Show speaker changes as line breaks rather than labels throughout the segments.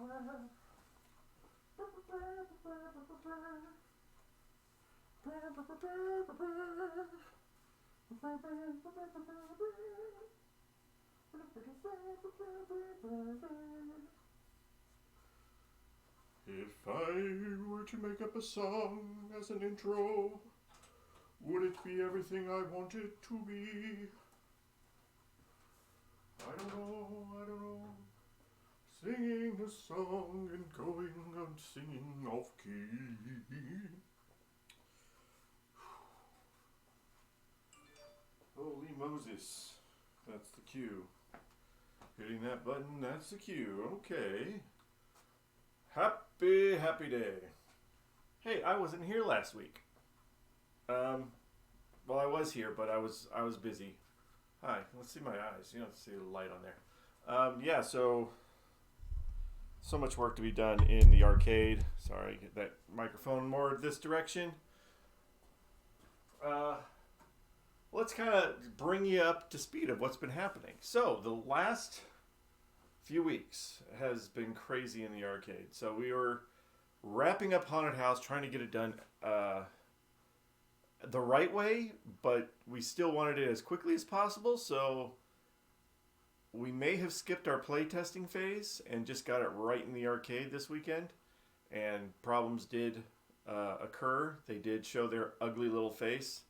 If I were to make up a song as an intro, would it be everything I want it to be? I don't know. Singing a song and going on singing off key. Holy Moses. That's the cue. Hitting that button, that's the cue. Okay. Happy day. Hey, I wasn't here last week. Well, I was here, but I was busy. Hi, let's see my eyes. You don't see the light on there. Yeah, so much work to be done in the arcade. Sorry, get that microphone more this direction. Let's kind of bring you up to speed of what's been happening. So the last few weeks has been crazy in the arcade. So we were wrapping up Haunted House, trying to get it done the right way, but we still wanted it as quickly as possible. So we may have skipped our playtesting phase and just got it right in the arcade this weekend. And problems did occur. They did show their ugly little face.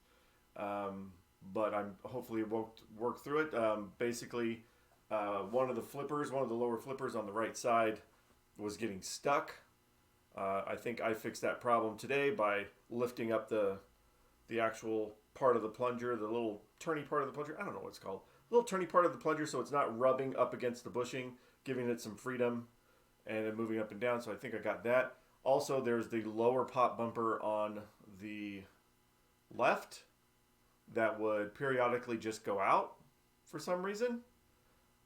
But I'm hopefully won't work through it. Basically, one of the lower flippers on the right side was getting stuck. I think I fixed that problem today by lifting up the actual part of the plunger, the little turny part of the plunger. I don't know what it's called. The little turny part of the plunger, so it's not rubbing up against the bushing, giving it some freedom and then moving up and down. So I think I got that. Also, there's the lower pop bumper on the left that would periodically just go out for some reason.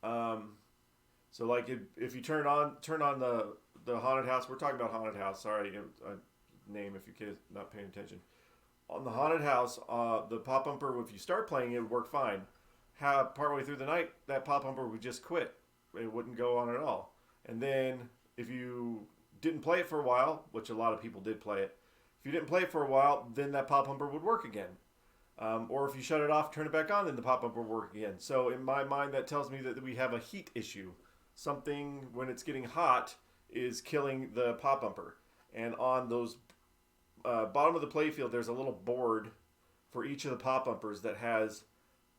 So like if you turn on the Haunted House, we're talking about Haunted House. Sorry, name if you kids not paying attention. On the Haunted House, the pop bumper, if you start playing it would work fine. Partway through the night, that pop bumper would just quit. It wouldn't go on at all. And then if you didn't play it for a while, which a lot of people did play it, if you didn't play it for a while, then that pop bumper would work again. Or if you shut it off, turn it back on, then the pop bumper will work again. So in my mind, that tells me that we have a heat issue. Something, when it's getting hot, is killing the pop bumper. And on those bottom of the playfield, there's a little board for each of the pop bumpers that has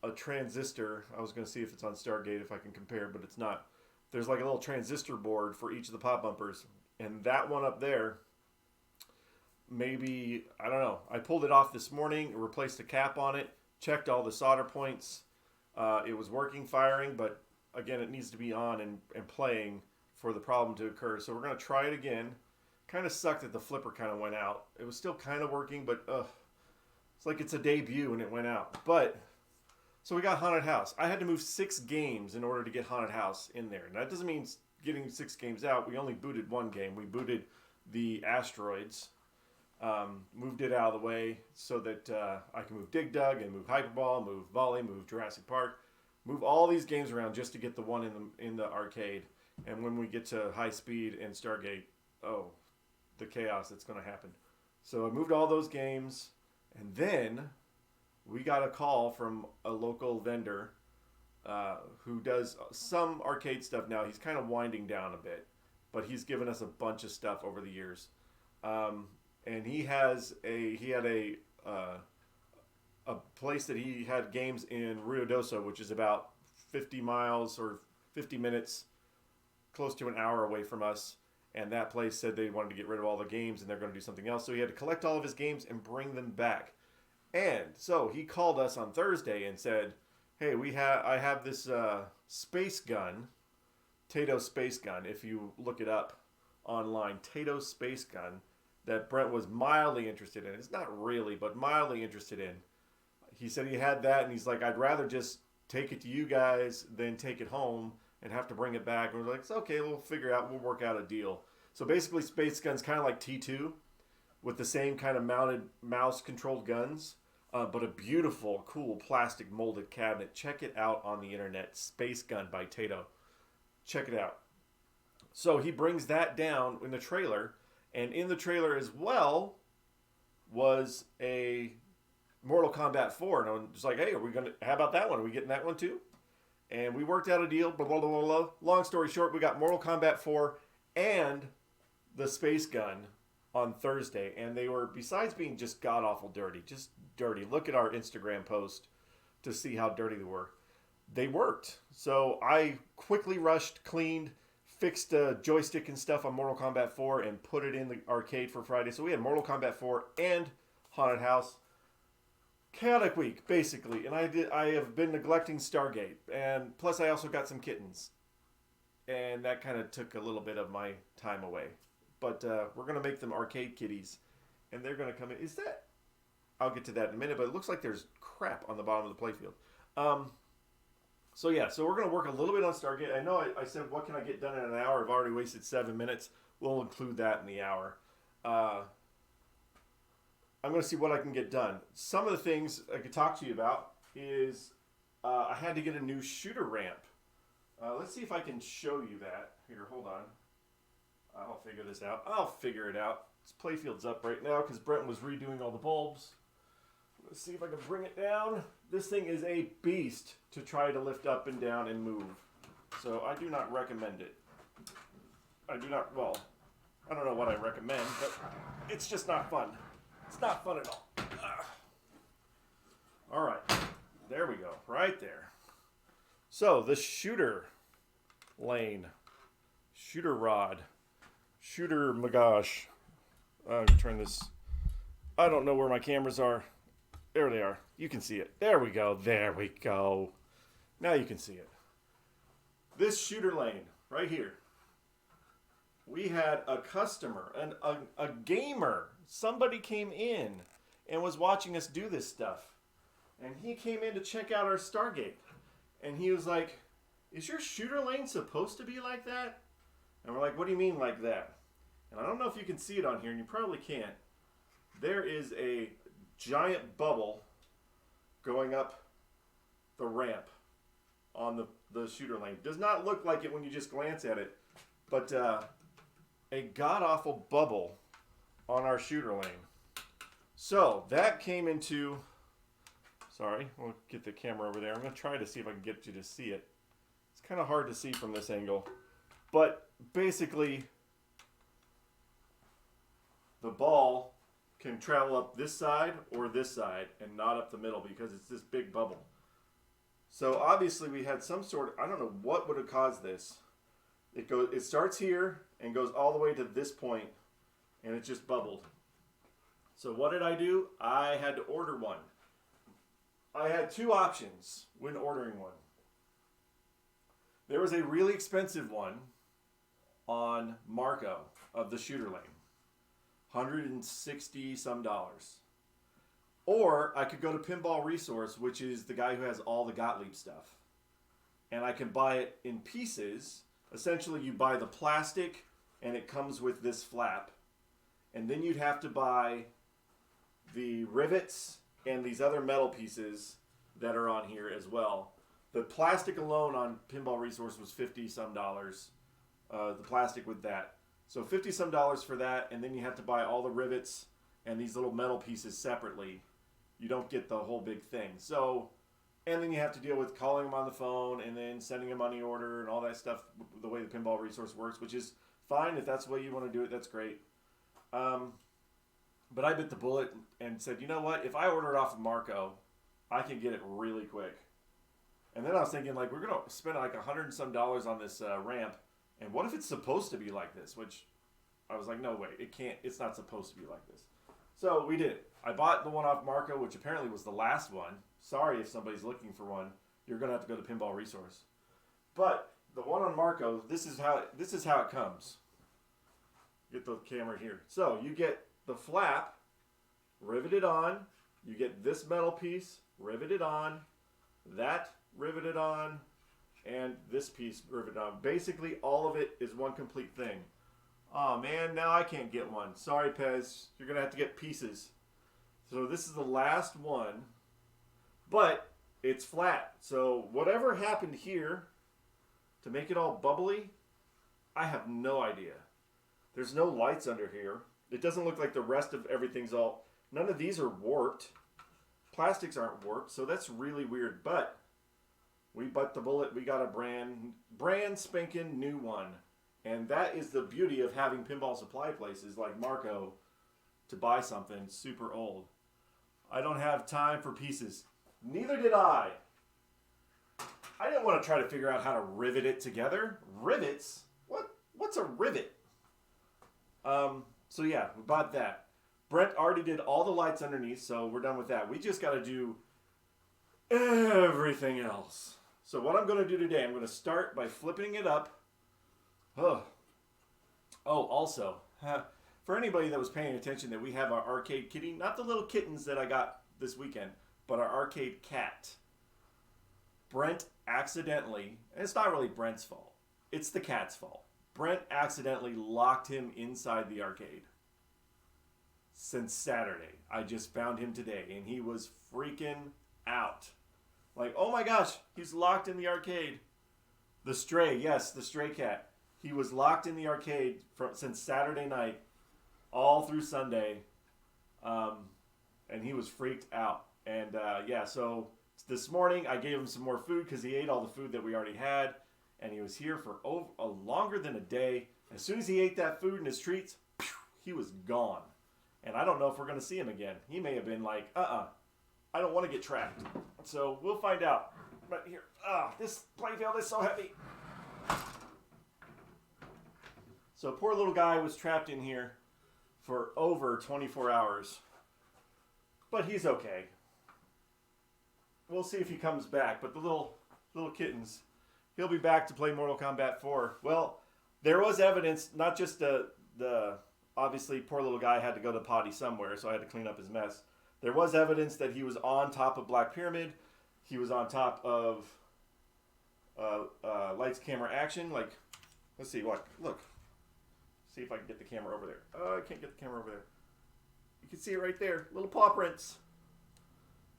a transistor. I was going to see if it's on Stargate, if I can compare, but it's not. There's like a little transistor board for each of the pop bumpers. And that one up there, maybe, I don't know. I pulled it off this morning, replaced a cap on it, checked all the solder points. It was working, firing, but again, it needs to be on and playing for the problem to occur. So we're going to try it again. Kind of sucked that the flipper kind of went out. It was still kind of working, but it's like it's a debut and it went out. But, so we got Haunted House. I had to move 6 games in order to get Haunted House in there. And that doesn't mean getting 6 games out. We only booted 1 game. We booted the Asteroids. Moved it out of the way so that I can move Dig Dug and move Hyperball, move Volley, move Jurassic Park, move all these games around just to get the one in the arcade. And when we get to High Speed and Stargate, the chaos that's going to happen. So I moved all those games, and then we got a call from a local vendor who does some arcade stuff now. He's kind of winding down a bit, but he's given us a bunch of stuff over the years. And he had a place that he had games in Ruidoso, which is about 50 miles or 50 minutes, close to an hour away from us. And that place said they wanted to get rid of all the games and they're going to do something else. So he had to collect all of his games and bring them back. And so he called us on Thursday and said, hey, I have this space gun, Tato space gun. If you look it up online, Tato space gun, that Brent was mildly interested in. It's not really, but mildly interested in. He said he had that, and he's like, I'd rather just take it to you guys than take it home and have to bring it back. And we're like, it's okay, we'll work out a deal. So basically, Space Gun's kind of like T2 with the same kind of mounted mouse-controlled guns, but a beautiful, cool plastic molded cabinet. Check it out on the internet, Space Gun by Tato. Check it out. So he brings that down in the trailer, and in the trailer as well was a Mortal Kombat 4. And I'm just like, hey, are we gonna? How about that one? Are we getting that one too? And we worked out a deal. Blah blah blah blah. Blah. Long story short, we got Mortal Kombat 4 and the space gun on Thursday, and they were, besides being just god awful dirty, just dirty. Look at our Instagram post to see how dirty they were. They worked. So I quickly rushed, cleaned, fixed a joystick and stuff on Mortal Kombat 4 and put it in the arcade for Friday. So we had Mortal Kombat 4 and Haunted House. Chaotic week, basically. And I have been neglecting Stargate. And plus I also got some kittens. And that kind of took a little bit of my time away. But we're going to make them arcade kitties. And they're going to come in. Is that... I'll get to that in a minute, but it looks like there's crap on the bottom of the playfield. So we're going to work a little bit on Stargate. I know I said, what can I get done in an hour? I've already wasted 7 minutes. We'll include that in the hour. I'm going to see what I can get done. Some of the things I could talk to you about is I had to get a new shooter ramp. Let's see if I can show you that. Here, hold on. I'll figure this out. I'll figure it out. This playfield's up right now because Brent was redoing all the bulbs. Let's see if I can bring it down. This thing is a beast to try to lift up and down and move. So I do not recommend it. I do not, well, I don't know what I recommend, but it's just not fun. It's not fun at all. All right, there we go, right there. So the shooter lane, shooter rod, shooter magash. Turn this, I don't know where my cameras are. There they are. You can see it. There we go. There we go. Now you can see it. This shooter lane right here. We had a customer, a gamer. Somebody came in and was watching us do this stuff. And he came in to check out our Stargate. And he was like, is your shooter lane supposed to be like that? And we're like, what do you mean like that? And I don't know if you can see it on here, and you probably can't. There is a giant bubble going up the ramp on the shooter lane. Does not look like it when you just glance at it, but a god-awful bubble on our shooter lane. So that came into, sorry, we'll get the camera over there. I'm going to try to see if I can get you to see it. It's kind of hard to see from this angle, but basically the ball can travel up this side or this side and not up the middle because it's this big bubble. So obviously we had some sort of, I don't know what would have caused this. It starts here and goes all the way to this point and it just bubbled. So what did I do? I had to order one. I had two options when ordering one. There was a really expensive one on Marco of the shooter lane. $160 some. Or I could go to Pinball Resource, which is the guy who has all the Gottlieb stuff. And I can buy it in pieces. Essentially, you buy the plastic, and it comes with this flap. And then you'd have to buy the rivets and these other metal pieces that are on here as well. The plastic alone on Pinball Resource was $50 some. The plastic with that. So $50 some for that, and then you have to buy all the rivets and these little metal pieces separately. You don't get the whole big thing. So, and then you have to deal with calling them on the phone and then sending a money order and all that stuff, the way the Pinball Resource works, which is fine. If that's the way you want to do it, that's great. But I bit the bullet and said, you know what? If I order it off of Marco, I can get it really quick. And then I was thinking, like, we're going to spend like $100 some on this ramp. And what if it's supposed to be like this? Which I was like, no way, it can't. It's not supposed to be like this. So we did it. I bought the one off Marco, which apparently was the last one. Sorry if somebody's looking for one. You're gonna have to go to Pinball Resource. But the one on Marco, this is how it comes. Get the camera here. So you get the flap riveted on. You get this metal piece riveted on. That riveted on. And this piece riveted on. Basically, all of it is one complete thing. Oh man, now I can't get one. Sorry, Pez. You're going to have to get pieces. So this is the last one. But it's flat. So whatever happened here to make it all bubbly, I have no idea. There's no lights under here. It doesn't look like the rest of everything's all... None of these are warped. Plastics aren't warped, so that's really weird. But we bit the bullet. We got a brand spanking new one. And that is the beauty of having pinball supply places like Marco to buy something super old. I don't have time for pieces. Neither did I. I didn't want to try to figure out how to rivet it together. Rivets? What's a rivet? So yeah, we bought that. Brent already did all the lights underneath, so we're done with that. We just got to do everything else. So what I'm going to do today, I'm going to start by flipping it up. Oh, also, for anybody that was paying attention, that we have our arcade kitty, not the little kittens that I got this weekend, but our arcade cat. Brent accidentally, and it's not really Brent's fault, it's the cat's fault. Brent accidentally locked him inside the arcade since Saturday. I just found him today, and he was freaking out. Like, oh my gosh, he's locked in the arcade. The stray, yes, the stray cat. He was locked in the arcade since Saturday night, all through Sunday, and he was freaked out. And yeah, so this morning I gave him some more food because he ate all the food that we already had, and he was here for longer than a day. As soon as he ate that food and his treats, he was gone. And I don't know if we're going to see him again. He may have been like, I don't want to get trapped. So we'll find out. But here, this playfield is so heavy. So poor little guy was trapped in here for over 24 hours. But he's okay. We'll see if he comes back. But the little kittens, he'll be back to play Mortal Kombat 4. Well, there was evidence, not just the obviously poor little guy had to go to the potty somewhere, so I had to clean up his mess. There was evidence that he was on top of Black Pyramid. He was on top of Lights, Camera, Action. Like, let's see, look. See if I can get the camera over there. Oh, I can't get the camera over there. You can see it right there. Little paw prints.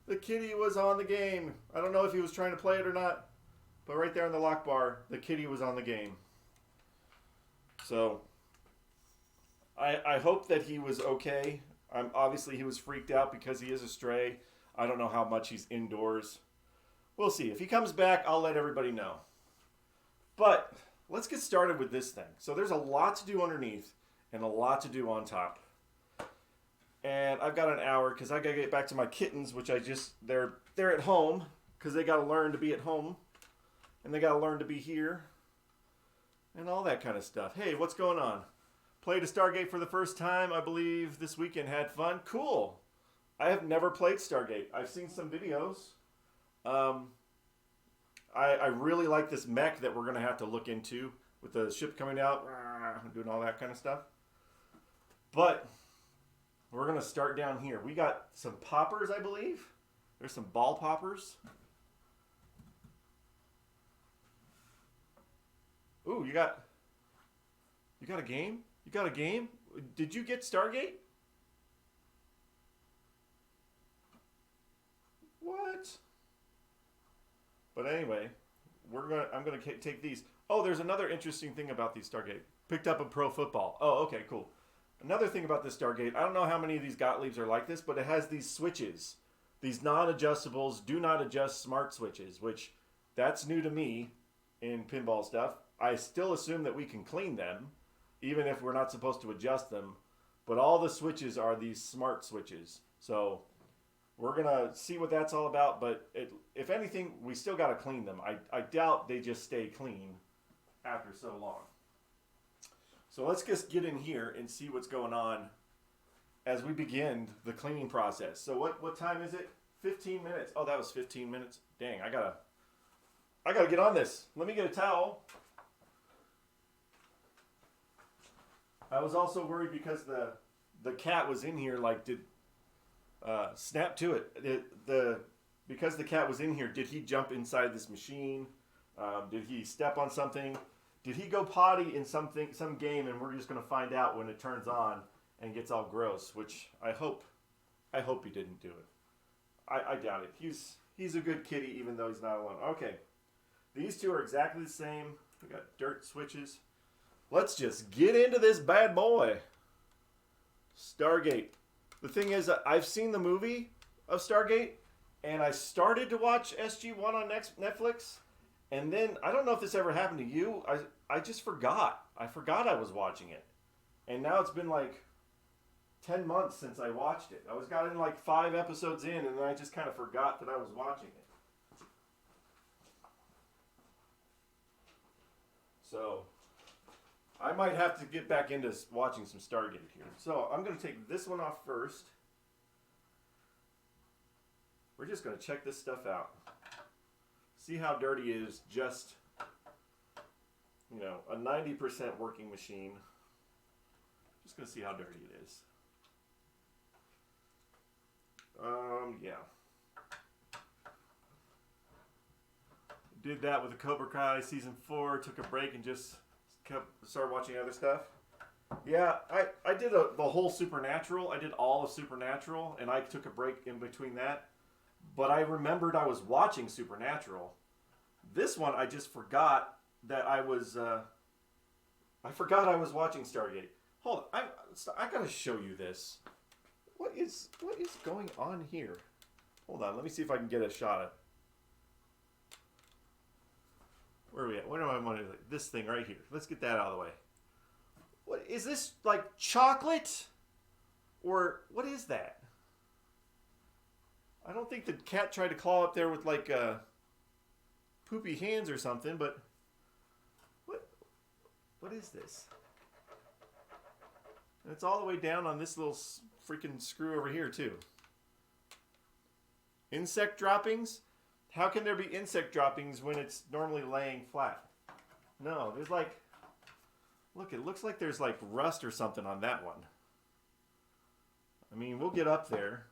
The kitty was on the game. I don't know if he was trying to play it or not, but right there on the lock bar, the kitty was on the game. So, I hope that he was okay. Obviously, he was freaked out because he is a stray. I don't know how much he's indoors. We'll see. If he comes back, I'll let everybody know. But let's get started with this thing. So there's a lot to do underneath and a lot to do on top. And I've got an hour because I got to get back to my kittens, which they're at home because they got to learn to be at home. And they got to learn to be here. And all that kind of stuff. Hey, what's going on? Played a Stargate for the first time, I believe, this weekend. Had fun. Cool. I have never played Stargate. I've seen some videos. I really like this mech that we're going to have to look into with the ship coming out, doing all that kind of stuff. But we're going to start down here. We got some poppers, I believe. There's some ball poppers. Ooh, you got a game? You got a game? Did you get Stargate? What? But anyway, I'm gonna take these. Oh, there's another interesting thing about these Stargate. Picked up a Pro Football. Oh, okay, cool. Another thing about this Stargate, I don't know how many of these Gottliebs are like this, but it has these switches. These non-adjustables, do not adjust smart switches, which that's new to me in pinball stuff. I still assume that we can clean them, even if we're not supposed to adjust them. But all the switches are these smart switches. So we're going to see what that's all about. But if anything, we still got to clean them. I doubt they just stay clean after so long. So let's just get in here and see what's going on as we begin the cleaning process. So what time is it? 15 minutes. Oh, that was 15 minutes. Dang, I gotta get on this. Let me get a towel. I was also worried because the cat was in here. Like, did snap to it? Because the cat was in here, did he jump inside this machine? Did he step on something? Did he go potty in some game, and we're just gonna find out when it turns on and gets all gross? Which I hope he didn't do it. I doubt it. He's a good kitty, even though he's not alone. Okay, these two are exactly the same. We got dirt switches. Let's just get into this bad boy. Stargate. The thing is, I've seen the movie of Stargate, and I started to watch SG-1 on Netflix, and then, I don't know if this ever happened to you, I just forgot. I forgot I was watching it. And now it's been like 10 months since I watched it. I got in like 5 episodes in, and then I just kind of forgot that I was watching it. So, I might have to get back into watching some Stargate here. So, I'm going to take this one off first. We're just going to check this stuff out. See how dirty it is. Just, you know, a 90% working machine. Just going to see how dirty it is. Yeah. Did that with the Cobra Kai season 4. Took a break and just started watching other stuff. Yeah, I did the whole Supernatural. I did all of Supernatural, and I took a break in between that. But I remembered I was watching Supernatural. This one, I just forgot that I was. I forgot I was watching Stargate. Hold on, I gotta show you this. What is going on here? Hold on, let me see if I can get a shot of. Where are we at? What do I want to do? This thing right here. Let's get that out of the way. What is this, like chocolate? Or what is that? I don't think the cat tried to claw up there with like poopy hands or something, but what is this? And it's all the way down on this little freaking screw over here too. Insect droppings? How can there be insect droppings when it's normally laying flat? No, there's like, look, it looks like there's like rust or something on that one. I mean, we'll get up there.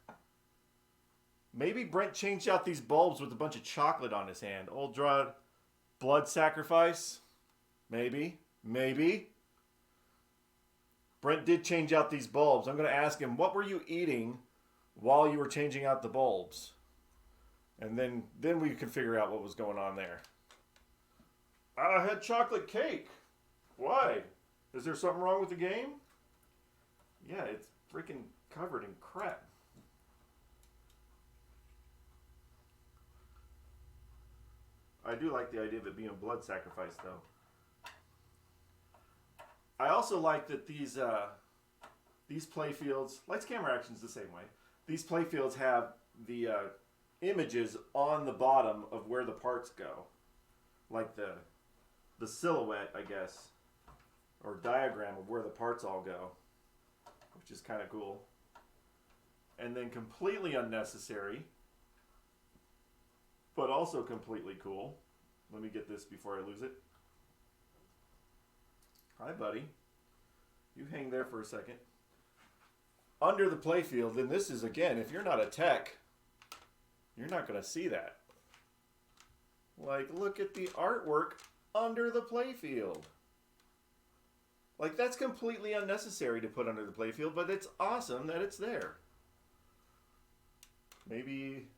Maybe Brent changed out these bulbs with a bunch of chocolate on his hand. Old blood sacrifice? Maybe. Brent did change out these bulbs. I'm going to ask him, what were you eating while you were changing out the bulbs? And then we can figure out what was going on there. I had chocolate cake. Why? Is there something wrong with the game? Yeah, it's freaking covered in crap. I do like the idea of it being a blood sacrifice, though. I also like that these playfields, Lights Camera Action's the same way. These playfields have the images on the bottom of where the parts go, like the silhouette, I guess, or diagram of where the parts all go, which is kind of cool. And then completely unnecessary, but also completely cool. Let me get this before I lose it. Hi, buddy. You hang there for a second. Under the playfield, then this is, again, if you're not a tech, you're not going to see that. Like, look at the artwork under the playfield. Like, that's completely unnecessary to put under the playfield, but it's awesome that it's there. Maybe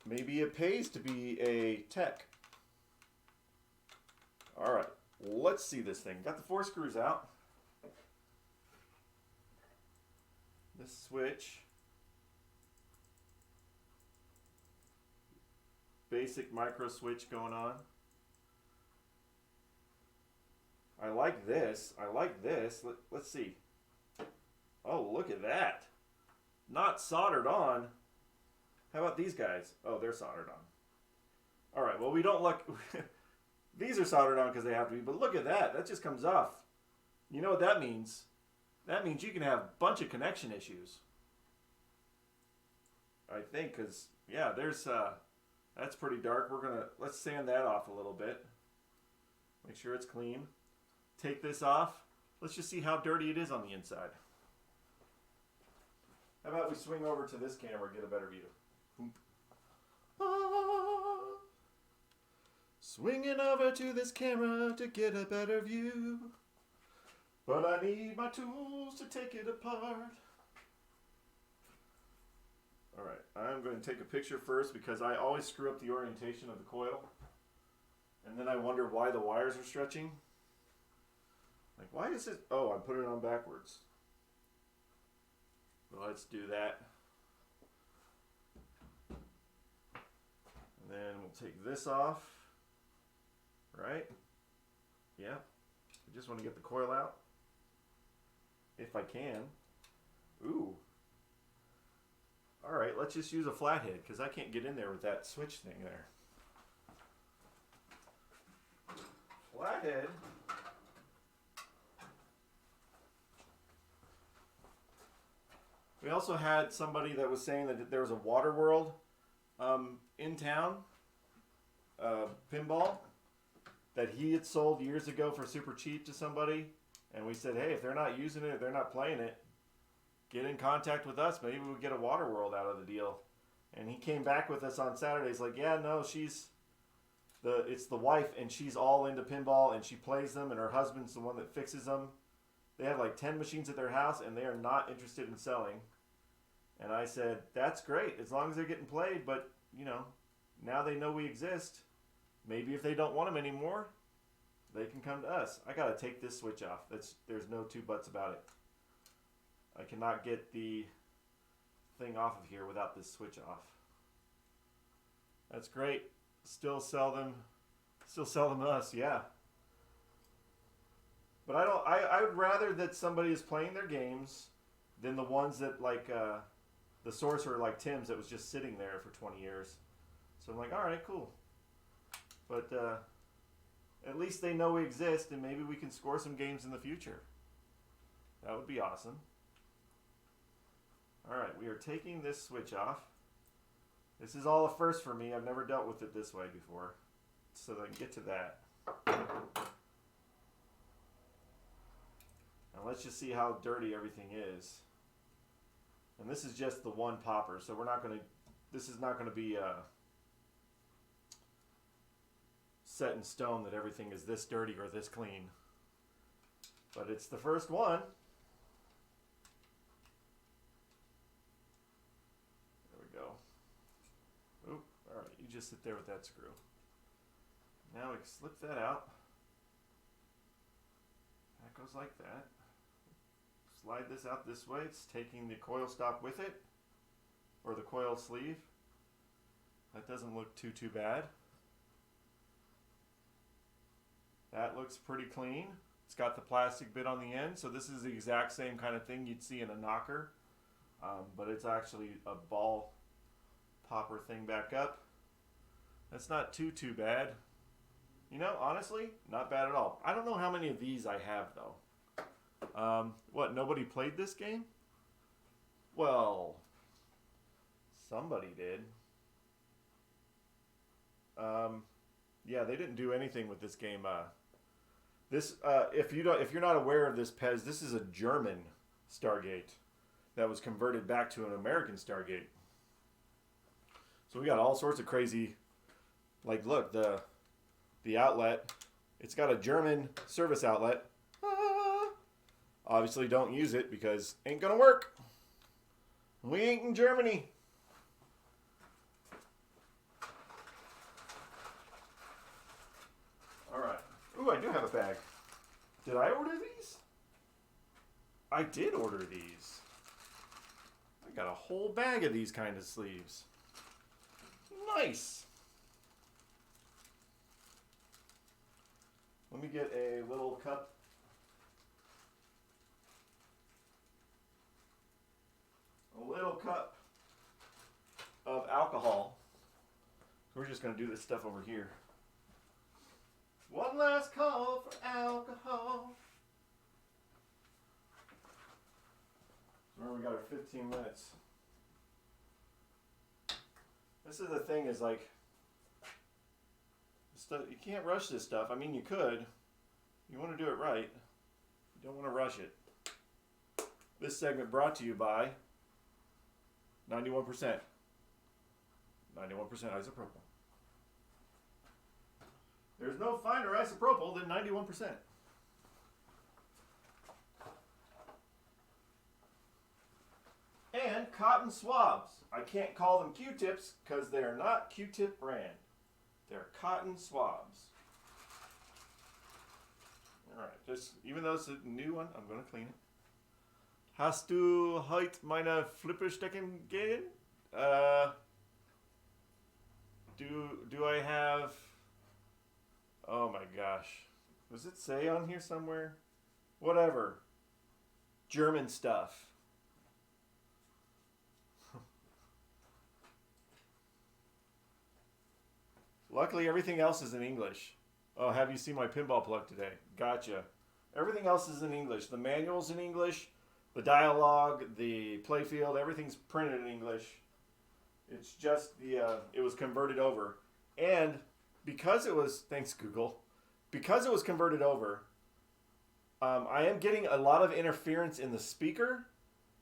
it pays to be a tech. All right, let's see this thing. Got the 4 screws out. This switch. Basic micro switch going on. I like this. Let's see. Oh, look at that. Not soldered on. How about these guys? Oh, they're soldered on. All right, well, we don't look... These are soldered on because they have to be, but look at that. That just comes off. You know what that means? That means you can have a bunch of connection issues. I think, because, yeah, there's... That's pretty dark. Let's sand that off a little bit. Make sure it's clean. Take this off. Let's just see how dirty it is on the inside. How about we swing over to this camera and get a better view? Ah, swinging over to this camera to get a better view. But I need my tools to take it apart. Alright, I'm going to take a picture first because I always screw up the orientation of the coil. And then I wonder why the wires are stretching. Like, why is it? Oh, I put it on backwards. Well, let's do that. And then we'll take this off. Right? Yeah. I just want to get the coil out. If I can. Ooh. Alright, let's just use a flathead because I can't get in there with that switch thing there. Flathead. We also had somebody that was saying that there was a water world in town, pinball, that he had sold years ago for super cheap to somebody. And we said, hey, if they're not using it, if they're not playing it, get in contact with us. Maybe we'll get a water world out of the deal. And he came back with us on Saturday. He's like, yeah, no, it's the wife, and she's all into pinball, and she plays them, and her husband's the one that fixes them. They have like 10 machines at their house, and they are not interested in selling. And I said, that's great, as long as they're getting played, but, you know, now they know we exist. Maybe if they don't want them anymore, they can come to us. I got to take this switch off. There's no two buts about it. I cannot get the thing off of here without this switch off. That's great. Still sell them to us, yeah. But I would rather that somebody is playing their games than the ones that like the Sorcerer like Tim's that was just sitting there for 20 years. So I'm like, all right, cool. But at least they know we exist, and maybe we can score some games in the future. That would be awesome. All right, we are taking this switch off. This is all a first for me. I've never dealt with it this way before. So I can get to that. Now let's just see how dirty everything is. And this is just the one popper, so this is not going to be set in stone that everything is this dirty or this clean. But it's the first one. There we go. Oop, all right, you just sit there with that screw. Now we slip that out. That goes like that. Slide this out this way. It's taking the coil stop with it, or the coil sleeve. That doesn't look too bad. That looks pretty clean. It's got the plastic bit on the end, so this is the exact same kind of thing you'd see in a knocker, but it's actually a ball popper thing back up. That's not too bad. You know, honestly, not bad at all. I don't know how many of these I have, though. What, nobody played this game? Well, somebody did. Yeah, they didn't do anything with this game. If you're not aware of this, Pez, this is a German Stargate that was converted back to an American Stargate. So we got all sorts of crazy, like, look, the outlet, it's got a German service outlet. Obviously don't use it because ain't gonna work. We ain't in Germany. Alright. Ooh, I do have a bag. Did I order these? I did order these. I got a whole bag of these kind of sleeves. Nice. Let me get a little cup. A little cup of alcohol. We're just going to do this stuff over here. One last call for alcohol. Remember, we got our 15 minutes. This is the thing, is like, stuff, you can't rush this stuff. I mean, you could. You want to do it right. You don't want to rush it. This segment brought to you by 91%. 91% isopropyl. There's no finer isopropyl than 91%. And cotton swabs. I can't call them Q-tips because they are not Q-tip brand. They're cotton swabs. All right, just even though it's a new one, I'm gonna clean it. Hast du heute meine Flipperstecken gehen? Do I have? Oh my gosh, does it say on here somewhere? Whatever. German stuff. Luckily, everything else is in English. Oh, have you seen my pinball plug today? Gotcha. Everything else is in English. The manual's in English. The dialogue, the playfield, everything's printed in English. It's just it was converted over. And because it was, thanks Google, because it was converted over, I am getting a lot of interference in the speaker.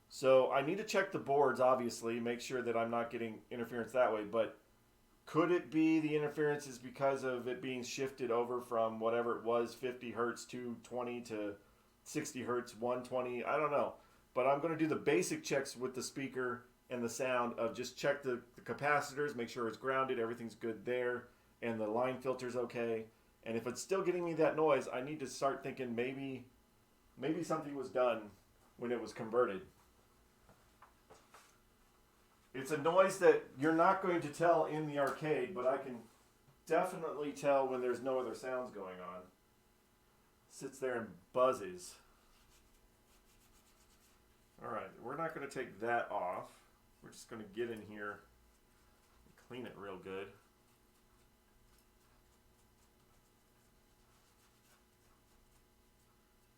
So I need to check the boards, obviously, make sure that I'm not getting interference that way. But could it be the interference is because of it being shifted over from whatever it was, 50 hertz to 20 to 60 hertz, 120? I don't know. But I'm going to do the basic checks with the speaker and the sound of just check the capacitors, make sure it's grounded, everything's good there, and the line filter's okay. And if it's still getting me that noise, I need to start thinking maybe something was done when it was converted. It's a noise that you're not going to tell in the arcade, but I can definitely tell when there's no other sounds going on. Sits there and buzzes. Alright, we're not going to take that off. We're just going to get in here and clean it real good.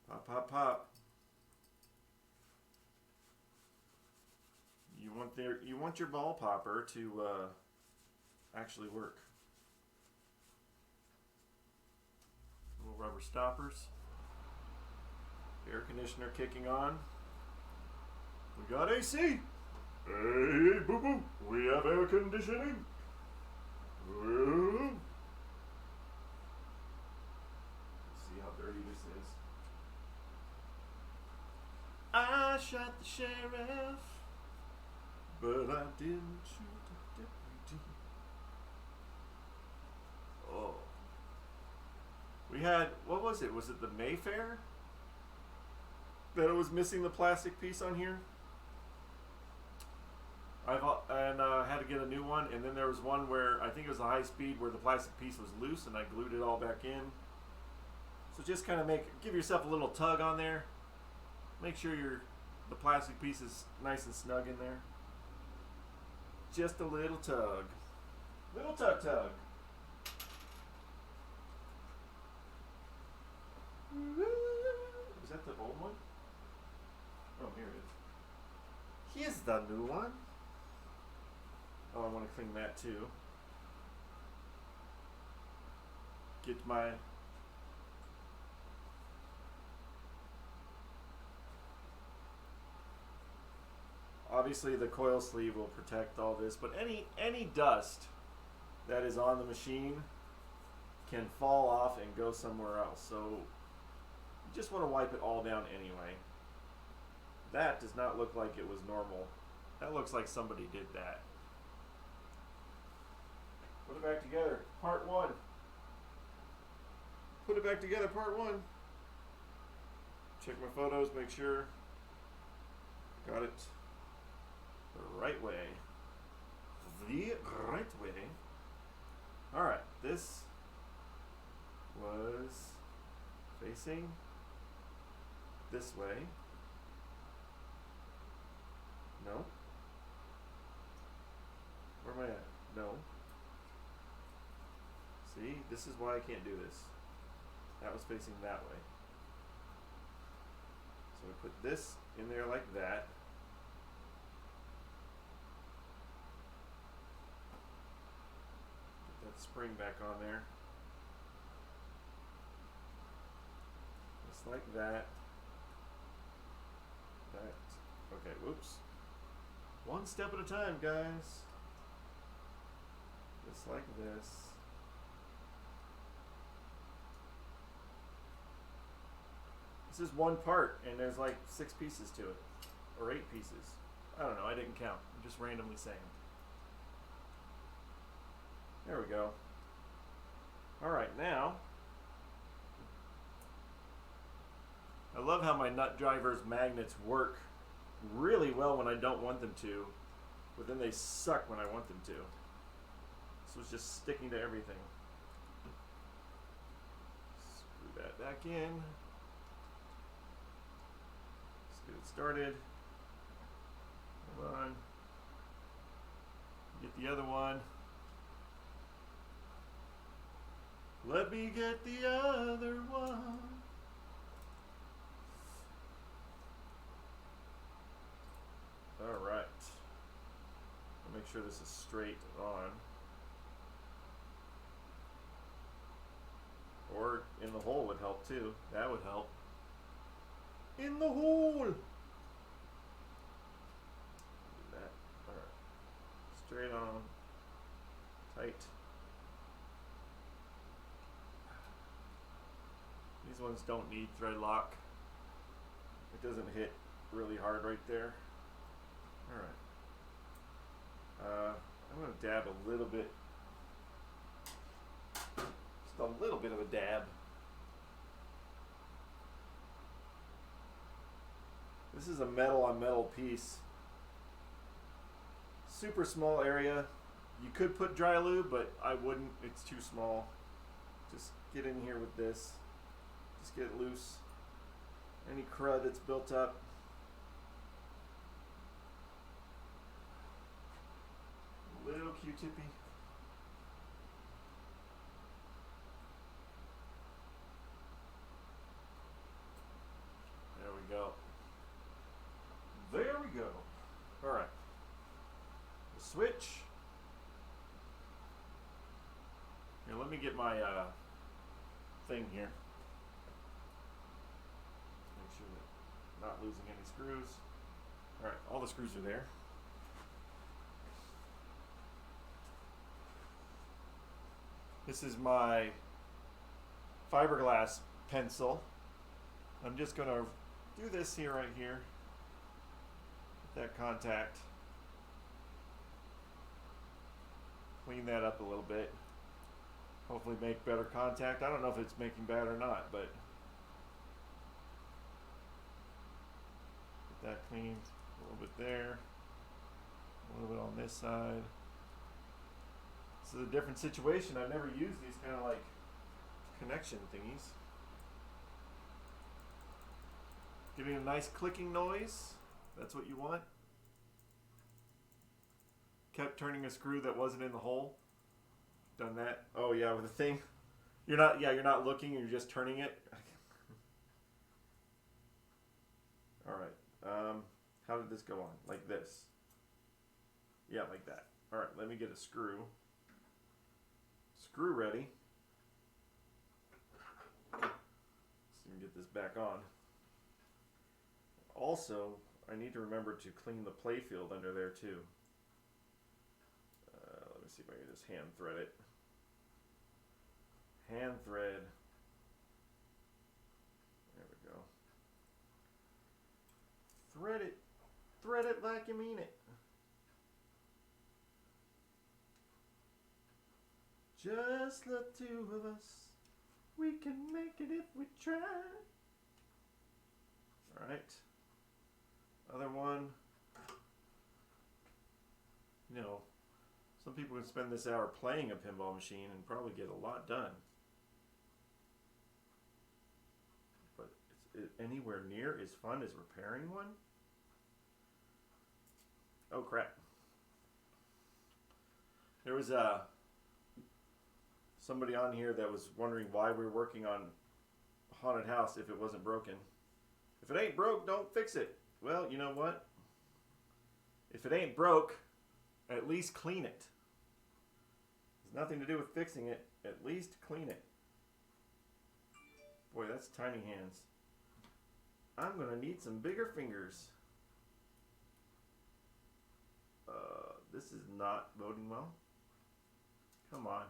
Pop, pop, pop. You want your ball popper to actually work. Little rubber stoppers. Air conditioner kicking on. We got AC. Hey, boo boo. We have air conditioning. Let's see how dirty this is. I shot the sheriff, but I didn't shoot the deputy. Oh. We had, what was it? Was it the Mayfair? That it was missing the plastic piece on here? Had to get a new one, and then there was one where I think it was a high speed where the plastic piece was loose, and I glued it all back in. So just kind of give yourself a little tug on there. Make sure the plastic piece is nice and snug in there. Just a little tug. Little tug tug. Is that the old one? Oh, here it is. Here's the new one. Oh, I want to clean that too. Get my... Obviously the coil sleeve will protect all this, but any dust that is on the machine can fall off and go somewhere else. So you just want to wipe it all down anyway. That does not look like it was normal. That looks like somebody did that. Put it back together. Part 1. Put it back together. Part 1. Check my photos. Make sure. Got it the right way. The right way. Alright. This was facing this way. No. Where am I at? No. See, this is why I can't do this. That was facing that way. So we put this in there like that. Put that spring back on there. Just like that. That. Okay, whoops. One step at a time, guys. Just like this. This is one part, and there's like 6 pieces to it. Or 8 pieces. I don't know, I didn't count. I'm just randomly saying. There we go. Alright, now love how my nut driver's magnets work really well when I don't want them to, but then they suck when I want them to. This was just sticking to everything. Screw that back in. Let's get it started. Hold on. Get the other one. Let me get the other one. All right. I'll make sure this is straight on. Or in the hole would help too. That would help. In the hole! Do that. Alright. Straight on. Tight. These ones don't need thread lock. It doesn't hit really hard right there. Alright. I'm going to dab a little bit. Just a little bit of a dab. This is a metal on metal piece. Super small area. You could put dry lube, but I wouldn't. It's too small. Just get in here with this. Just get it loose. Any crud that's built up. A little Q-tippy. There we go. There we go. All right. The switch. Here, let me get my thing here. Make sure that I'm not losing any screws. All right, all the screws are there. This is my fiberglass pencil. I'm just going to do this here, right here. That contact. Clean that up a little bit. Hopefully make better contact. I don't know if it's making bad or not, but get that cleaned a little bit there. A little bit on this side. This is a different situation. I've never used these kind of like connection thingies. Giving a nice clicking noise. That's what you want. Kept turning a screw that wasn't in the hole. Done that. Oh yeah, with the thing. You're not looking, you're just turning it. Alright. How did this go on? Like this. Yeah, like that. Alright, let me get a screw. Screw ready. Let's even get this back on. Also, I need to remember to clean the playfield under there too. Let me see if I can just hand thread it. Hand thread. There we go. Thread it. Thread it like you mean it. Just the two of us. We can make it if we try. Alright. Other one. You know, some people can spend this hour playing a pinball machine and probably get a lot done. But is it anywhere near as fun as repairing one? Oh crap. There was somebody on here that was wondering why we were working on Haunted House if it wasn't broken. If it ain't broke, don't fix it. Well, you know what? If it ain't broke, at least clean it. There's nothing to do with fixing it. At least clean it. Boy, that's tiny hands. I'm going to need some bigger fingers. This is not boding well. Come on.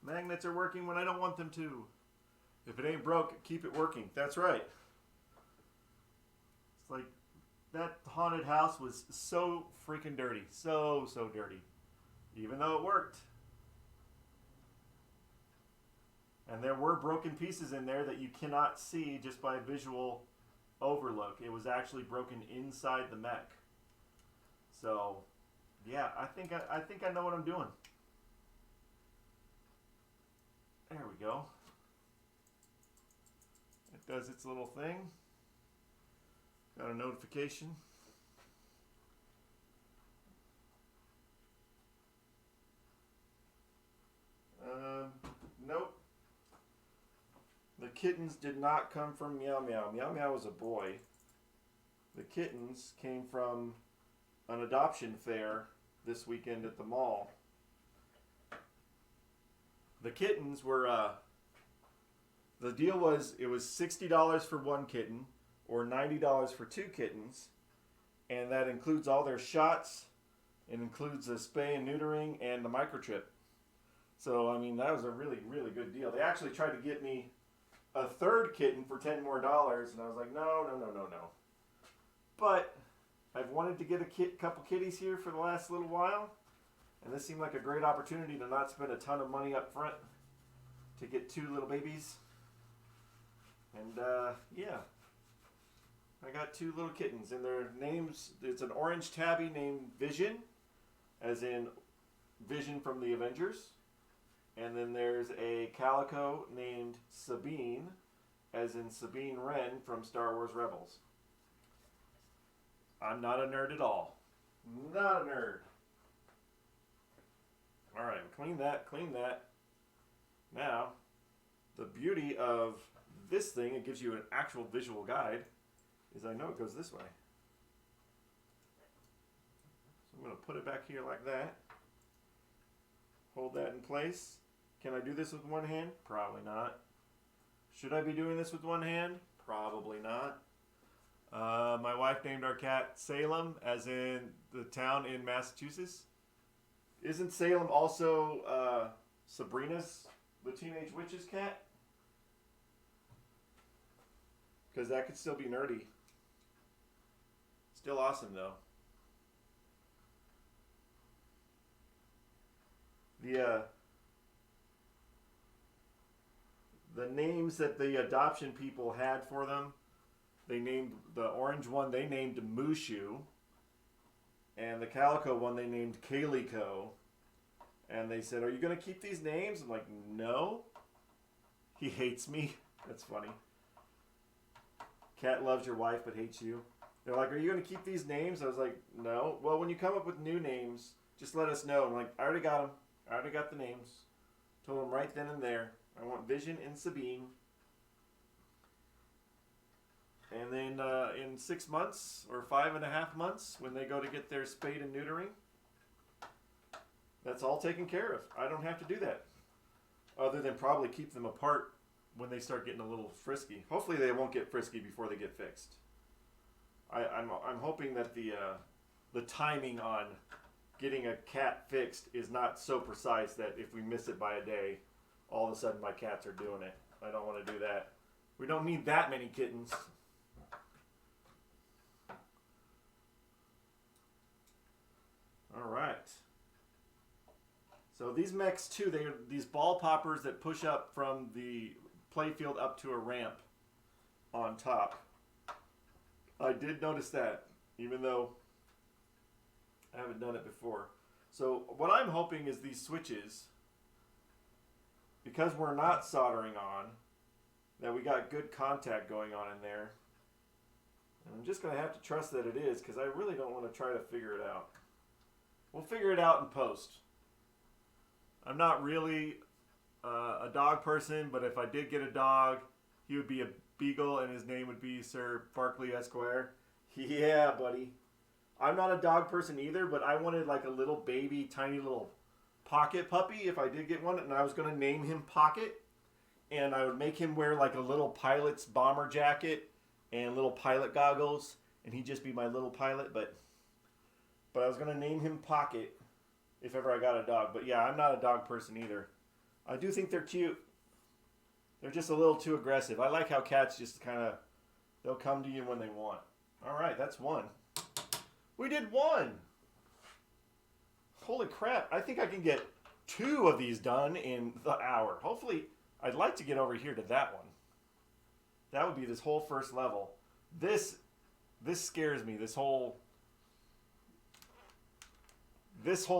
Magnets are working when I don't want them to. If it ain't broke, keep it working. That's right. It's like that haunted house was so freaking dirty. So dirty. Even though it worked. And there were broken pieces in there that you cannot see just by visual overlook. It was actually broken inside the mech. So, yeah, I think I know what I'm doing. There we go. It does its little thing. Got a notification. Nope. The kittens did not come from Meow Meow. Meow Meow was a boy. The kittens came from an adoption fair this weekend at the mall. The kittens were, the deal was, it was $60 for one kitten or $90 for two kittens. And that includes all their shots. It includes the spay and neutering and the microchip. So, I mean, that was a really, really good deal. They actually tried to get me a third kitten for $10 more, and I was like, no. But I've wanted to get a couple kitties here for the last little while, and this seemed like a great opportunity to not spend a ton of money up front to get two little babies. And, yeah. I got two little kittens, and their names, it's an orange tabby named Vision, as in Vision from the Avengers. And then there's a calico named Sabine, as in Sabine Wren from Star Wars Rebels. I'm not a nerd at all. Not a nerd. Alright, clean that. Now, the beauty of this thing, it gives you an actual visual guide, is I know it goes this way. So I'm going to put it back here like that. Hold that in place. Can I do this with one hand? Probably not. Should I be doing this with one hand? Probably not. My wife named our cat Salem, as in the town in Massachusetts. Isn't Salem also Sabrina's, the Teenage Witch's cat? Because that could still be nerdy. Still awesome, though. The names that the adoption people had for them, they named the orange one, they named Mushu, and the calico one they named Calico. And they said, "Are you going to keep these names?" I'm like, "No." He hates me. That's funny. Cat loves your wife but hates you. They're like, "Are you going to keep these names?" I was like, "No." "Well, when you come up with new names, just let us know." I'm like, "I already got them. I already got the names." Told them right then and there. I want Vision and Sabine. And then in 6 months or 5.5 months, when they go to get their spayed and neutering, that's all taken care of. I don't have to do that. Other than probably keep them apart when they start getting a little frisky. Hopefully they won't get frisky before they get fixed. I'm hoping that the timing on getting a cat fixed is not so precise that if we miss it by a day, all of a sudden my cats are doing it. I don't want to do that. We don't need that many kittens. All right. So these mechs too, they're these ball poppers that push up from the playfield up to a ramp on top. I did notice that, even though I haven't done it before. So what I'm hoping is these switches, because we're not soldering on, that we got good contact going on in there. And I'm just going to have to trust that it is, because I really don't want to try to figure it out. We'll figure it out in post. I'm not really a dog person, but if I did get a dog, he would be a beagle and his name would be Sir Barkley Esquire. Yeah, buddy. I'm not a dog person either, but I wanted like a little baby, tiny little pocket puppy if I did get one, and I was going to name him Pocket, and I would make him wear like a little pilot's bomber jacket and little pilot goggles, and he'd just be my little pilot, but I was going to name him Pocket if ever I got a dog. But yeah, I'm not a dog person either. I do think they're cute. They're just a little too aggressive. I like how cats just kind of, they'll come to you when they want. All right, that's one. We did one. Holy crap. I think I can get 2 of these done in the hour. Hopefully, I'd like to get over here to that one. That would be this whole first level. This scares me. This whole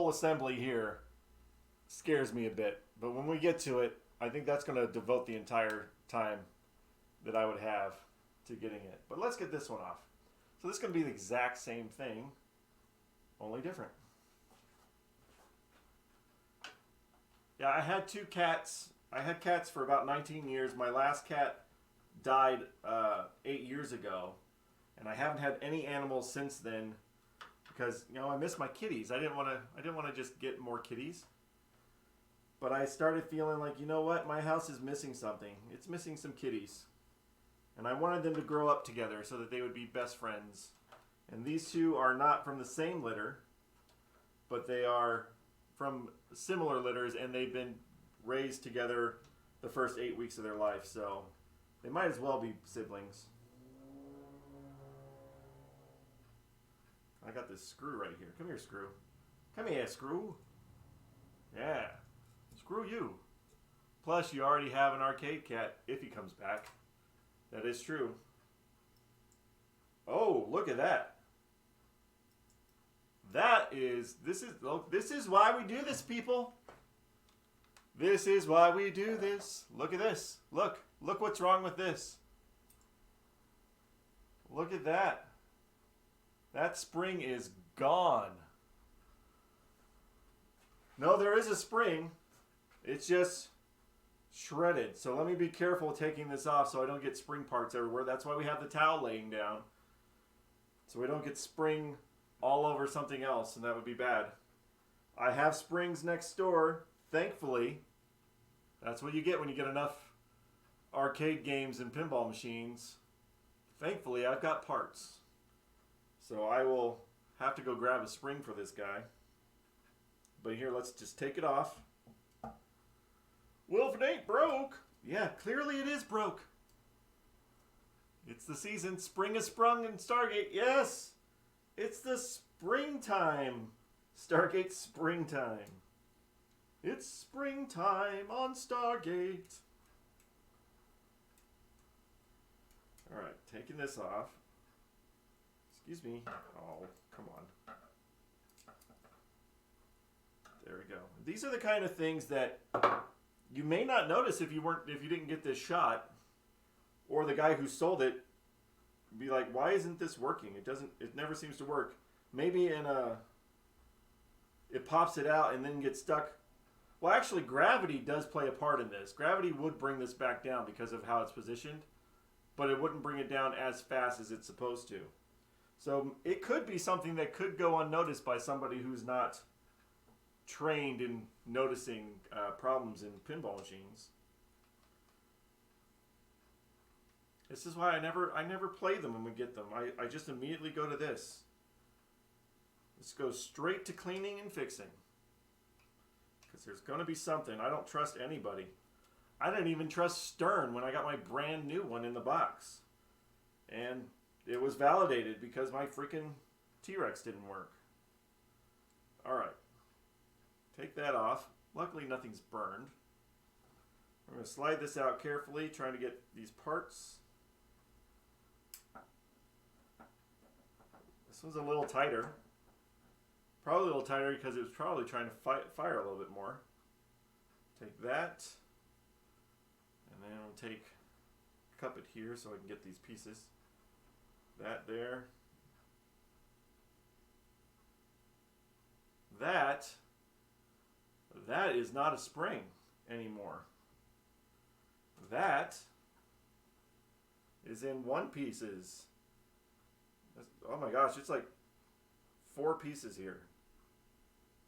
assembly here scares me a bit. But when we get to it, I think that's going to devote the entire time that I would have to getting it. But let's get this one off. So this is going to be the exact same thing, only different. Yeah, I had 2 cats. I had cats for about 19 years. My last cat died 8 years ago, and I haven't had any animals since then because I miss my kitties. I didn't want to just get more kitties, but I started feeling like what, my house is missing something. It's missing some kitties, and I wanted them to grow up together so that they would be best friends. And these 2 are not from the same litter, but they are from similar litters, and they've been raised together the first 8 weeks of their life, so they might as well be siblings. I got this screw right here. Come here, screw. Come here, screw. Yeah. Screw you. Plus, you already have an arcade cat if he comes back. That is true. Oh, look at that. This is why we do this, people. This is why we do this. Look at this. Look what's wrong with this. Look at that. That spring is gone. No, there is a spring. It's just shredded. So let me be careful taking this off so I don't get spring parts everywhere. That's why we have the towel laying down. So we don't get spring all over something else, and that would be bad. I have springs next door, thankfully. That's what you get when you get enough arcade games and pinball machines. Thankfully, I've got parts. So I will have to go grab a spring for this guy. But here, let's just take it off. Well, if it ain't broke. Yeah, clearly it is broke. It's the season. Spring has sprung in Stargate. Yes! It's the springtime. Stargate springtime. It's springtime on Stargate. Alright, taking this off. Excuse me. Oh, come on. There we go. These are the kind of things that you may not notice if you didn't get this shot, or the guy who sold it be like, why isn't this working? It never seems to work. Maybe it pops it out and then gets stuck. Well, actually, gravity does play a part in this. Gravity would bring this back down because of how it's positioned, but it wouldn't bring it down as fast as it's supposed to. So it could be something that could go unnoticed by somebody who's not trained in noticing problems in pinball machines. This is why I never play them when we get them. I just immediately go to this. This goes straight to cleaning and fixing. Because there's going to be something. I don't trust anybody. I didn't even trust Stern when I got my brand new one in the box. And it was validated because my freaking T-Rex didn't work. Alright. Take that off. Luckily nothing's burned. I'm going to slide this out carefully, trying to get these parts. This one's a little tighter. Probably a little tighter because it was probably trying to fire a little bit more. Take that. And then I'll cup it here so I can get these pieces. That there. That is not a spring anymore. That is in one pieces. Oh my gosh, it's like 4 pieces here.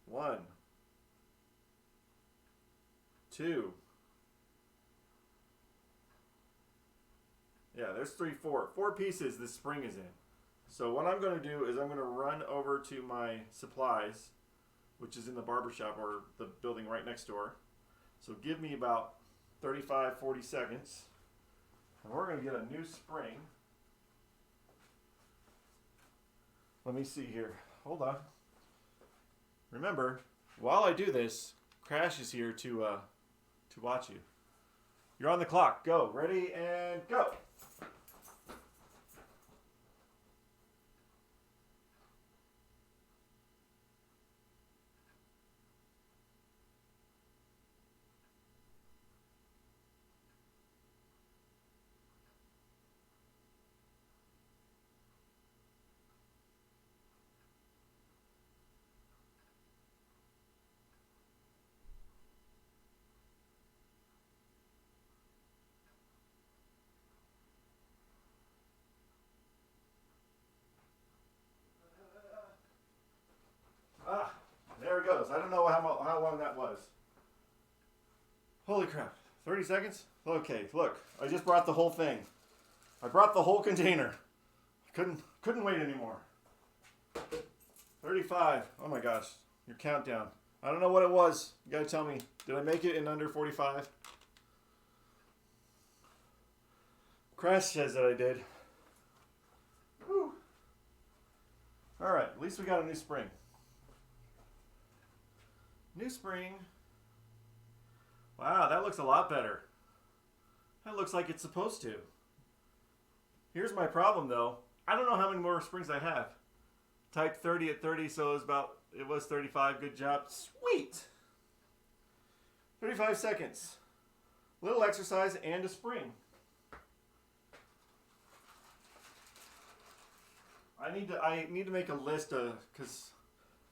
1, 2. Yeah, there's 3, 4. 4 pieces this spring is in. So what I'm going to do is I'm going to run over to my supplies, which is in the barber shop or the building right next door. So give me about 35, 40 seconds. And we're going to get a new spring. Let me see here. Hold on. Remember, while I do this, Crash is here to watch you. You're on the clock. Go. Ready and go. Ah, there it goes. I don't know how long that was. Holy crap. 30 seconds? Okay, look. I just brought the whole thing. I brought the whole container. Couldn't wait anymore. 35. Oh my gosh. Your countdown. I don't know what it was. You gotta tell me. Did I make it in under 45? Crash says that I did. Whew. Alright, at least we got a new spring. New spring. Wow, that looks a lot better. That looks like it's supposed to. Here's my problem though. I don't know how many more springs I have. Type 30 at 30, so it was 35. Good job. Sweet. 35 seconds. Little exercise and a spring. I need to make a list because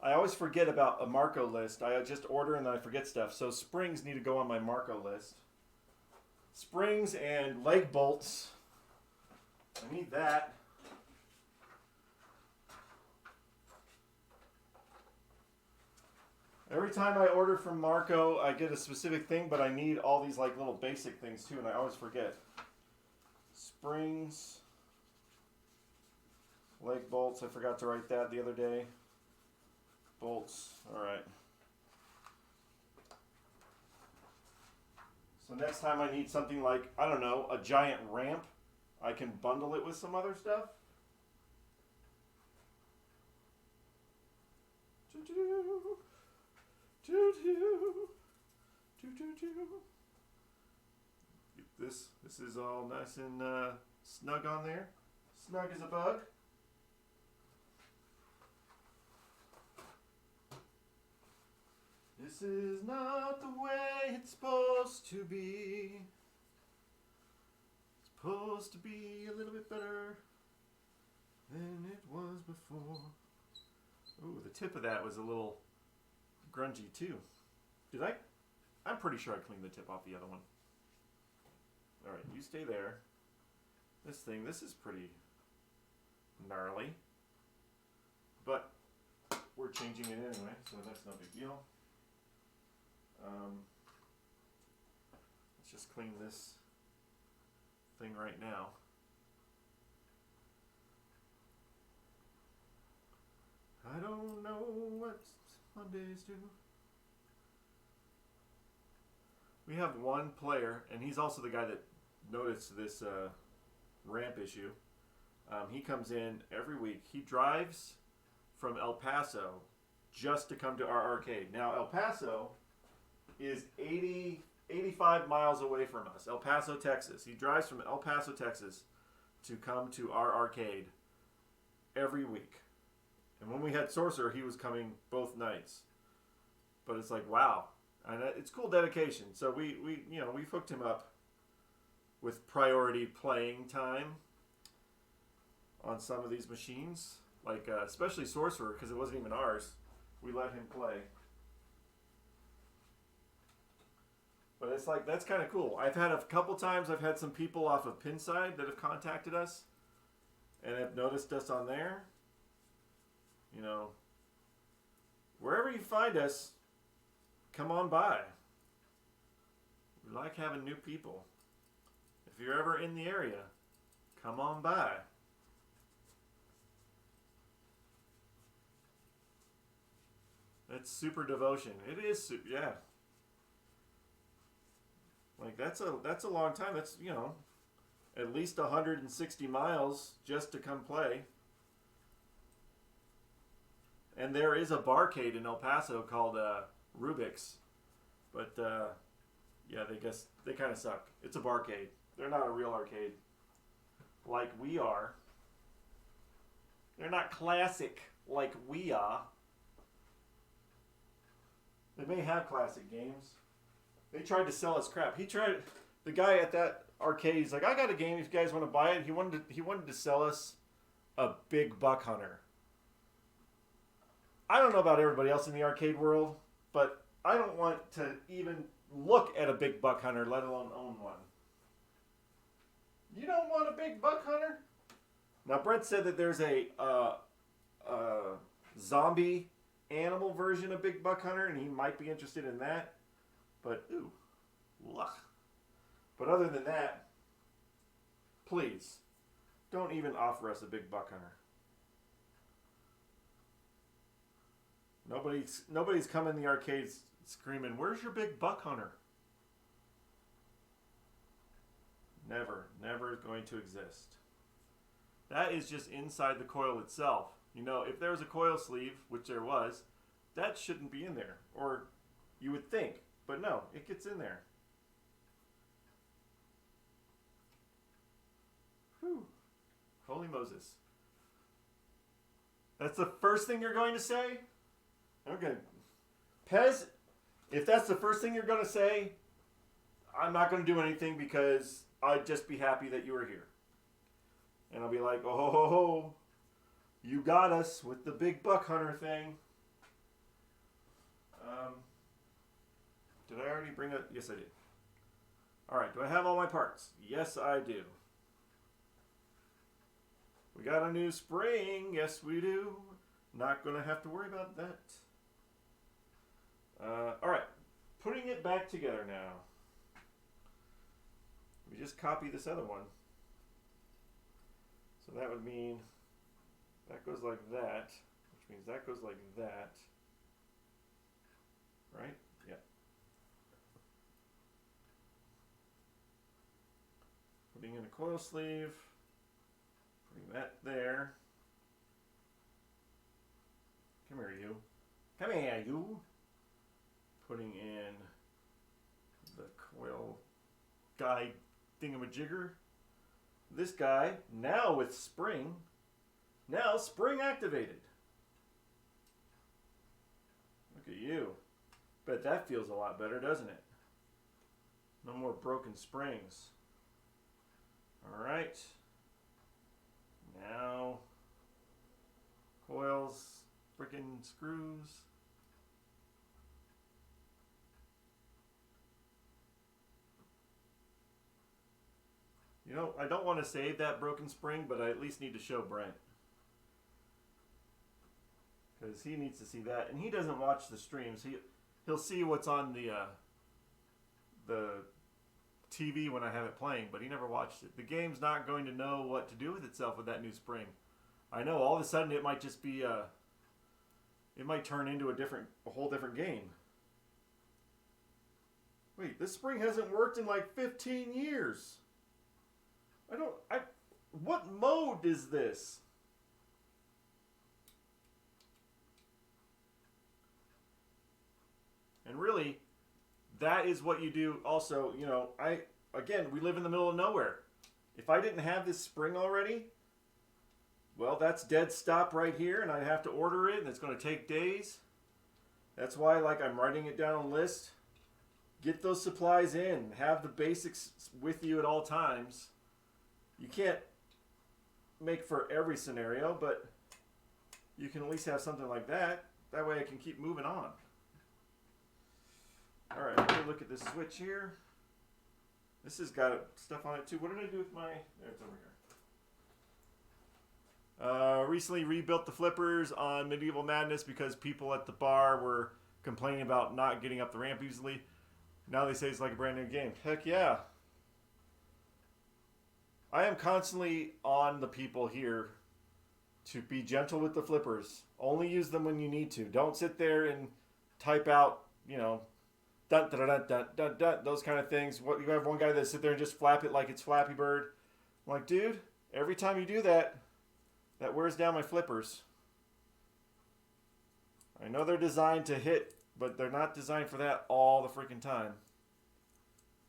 I always forget about a Marco list. I just order and then I forget stuff. So springs need to go on my Marco list. Springs and leg bolts. I need that. Every time I order from Marco, I get a specific thing, but I need all these like little basic things too, and I always forget. Springs, leg bolts. I forgot to write that the other day. Bolts. All right. So next time I need something like, I don't know, a giant ramp, I can bundle it with some other stuff. This is all nice and snug on there. Snug as a bug. This is not the way it's supposed to be. It's supposed to be a little bit better than it was before. Ooh, the tip of that was a little grungy too. Did I? I'm pretty sure I cleaned the tip off the other one. Alright, you stay there. This is pretty gnarly. But we're changing it anyway, so that's no big deal. Let's just clean this thing right now. I don't know what Mondays do. We have one player, and he's also the guy that noticed this ramp issue. He comes in every week. He drives from El Paso just to come to our arcade. Now, El Paso is 85 miles away from us. El Paso, Texas. He drives from El Paso, Texas to come to our arcade every week. And when we had Sorcerer, he was coming both nights. But it's like, wow. And it's cool dedication. So we've hooked him up with priority playing time on some of these machines. Like, especially Sorcerer, because it wasn't even ours. We let him play. But it's like, that's kind of cool. I've had a couple times, I've had some people off of Pinside that have contacted us and have noticed us on there. You know, wherever you find us, come on by. We like having new people. If you're ever in the area, come on by. That's super devotion. It is, yeah. Like that's a long time. That's, you know, at least 160 miles just to come play. And there is a barcade in El Paso called Rubik's, but Yeah, they kind of suck. It's a barcade. They're not a real arcade like we are. They're not classic like we are. They may have classic games. They tried to sell us crap. The guy at that arcade, he's like, I got a game if you guys want to buy it. He wanted to sell us a big buck hunter. I don't know about everybody else in the arcade world, but I don't want to even look at a big buck hunter, let alone own one. You don't want a big buck hunter? Now, Brent said that there's a zombie animal version of big buck hunter, and he might be interested in that. But, ooh, luck. But other than that, please, don't even offer us a big buck hunter. Nobody's come in the arcades screaming, where's your big buck hunter? Never is going to exist. That is just inside the coil itself. You know, if there was a coil sleeve, which there was, that shouldn't be in there. Or you would think, but no, it gets in there. Whew. Holy Moses. That's the first thing you're going to say? Okay. Pez, if that's the first thing you're going to say, I'm not going to do anything because I'd just be happy that you were here. And I'll be like, oh, ho, ho, ho. You got us with the big buck hunter thing. Did I already bring up? Yes, I did. All right. Do I have all my parts? Yes, I do. We got a new spring. Yes, we do. Not going to have to worry about that. All right. Putting it back together now. We just copy this other one. So that would mean that goes like that, which means that goes like that. Right? Yeah. Putting in a coil sleeve. Putting that there. Come here, you. Come here, you. Putting in the coil guide thingamajigger. This guy, now with spring, now spring activated. Look at you. Bet that feels a lot better, doesn't it? No more broken springs. All right. Now, coils, freaking screws. You know, I don't want to save that broken spring, but I at least need to show Brent. Because he needs to see that. And he doesn't watch the streams. He'll see what's on the TV when I have it playing, but he never watched it. The game's not going to know what to do with itself with that new spring. I know all of a sudden it might just be it might turn into a whole different game. Wait, this spring hasn't worked in like 15 years. What mode is this? And really, that is what you do also, you know, we live in the middle of nowhere. If I didn't have this spring already, well, that's dead stop right here, and I'd have to order it, and it's going to take days. That's why, like, I'm writing it down on a list. Get those supplies in. Have the basics with you at all times. You can't make for every scenario, but you can at least have something like that. That way I can keep moving on. All right, let me look at this switch here. This has got stuff on it too. What did I do with my... There, it's over here. Recently rebuilt the flippers on Medieval Madness because people at the bar were complaining about not getting up the ramp easily. Now they say it's like a brand new game. Heck yeah. I am constantly on the people here to be gentle with the flippers. Only use them when you need to. Don't sit there and type out, you know, dun, dun, dun, dun, dun, dun, those kind of things. You have one guy that sit there and just flap it like it's Flappy Bird. I'm like, dude, every time you do that, that wears down my flippers. I know they're designed to hit, but they're not designed for that all the freaking time.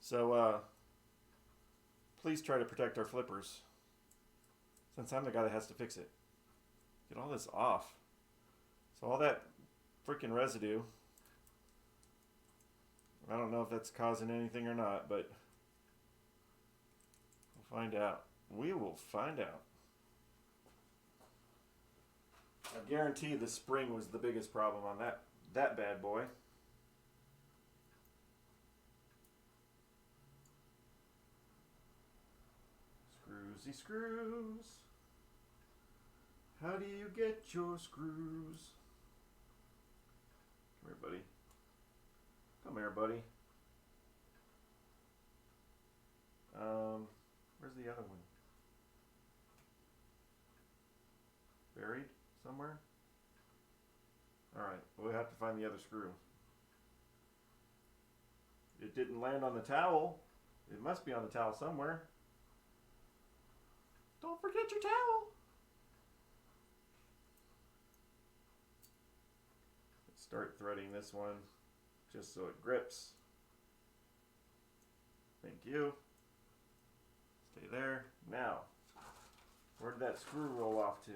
So please try to protect our flippers, since I'm the guy that has to fix it. Get all this off. So all that freaking residue, I don't know if that's causing anything or not, but we'll find out. We will find out. I guarantee the spring was the biggest problem on that bad boy. Screwsy screws. How do you get your screws? Come here, buddy. Come here, buddy. Where's the other one? Buried somewhere? Alright, we'll have to find the other screw. It didn't land on the towel. It must be on the towel somewhere. Don't forget your towel. Let's start threading this one just so it grips. Thank you. Stay there. Now, where did that screw roll off to?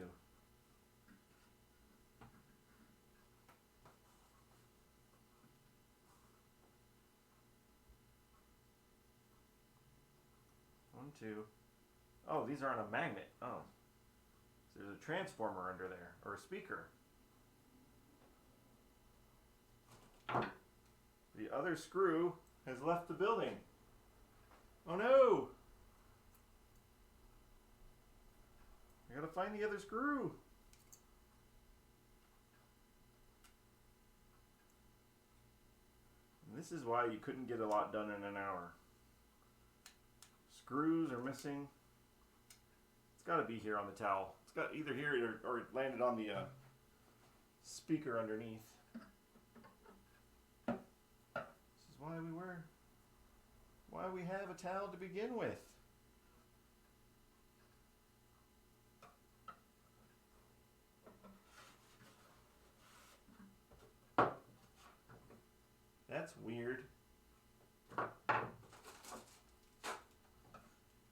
One, two. Oh, these are on a magnet. Oh. So there's a transformer under there, or a speaker. The other screw has left the building. Oh no! I gotta find the other screw. And this is why you couldn't get a lot done in an hour. Screws are missing. It's gotta be here on the towel. It's got either here or it landed on the speaker underneath. This is why we have a towel to begin with. That's weird.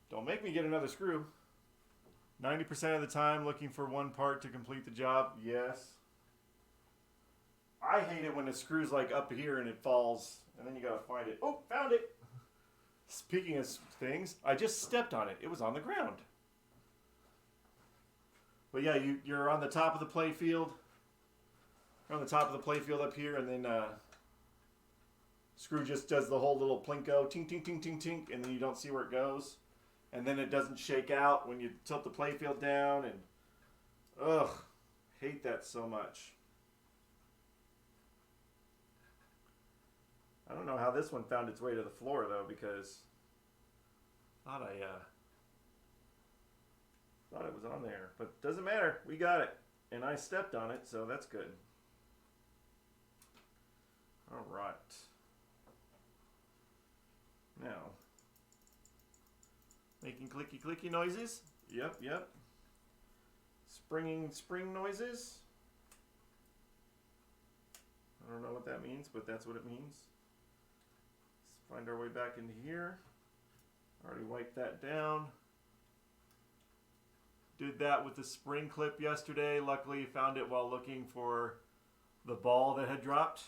Don't make me get another screw. 90% of the time looking for one part to complete the job, yes. I hate it when the screw's like up here and it falls and then you gotta find it. Oh, found it! Speaking of things, I just stepped on it. It was on the ground. But yeah, you're on the top of the play field. You're on the top of the play field up here, and then screw just does the whole little plinko, tink, tink, tink, tink, tink, and then you don't see where it goes. And then it doesn't shake out when you tilt the play field down, and ugh, hate that so much. I don't know how this one found its way to the floor though, because I thought it was on there, but doesn't matter. We got it, and I stepped on it, so that's good. All right. Now, making clicky clicky noises. Yep, yep. Spring noises. I don't know what that means, but that's what it means. Let's find our way back into here. Already wiped that down. Did that with the spring clip yesterday. Luckily found it while looking for the ball that had dropped.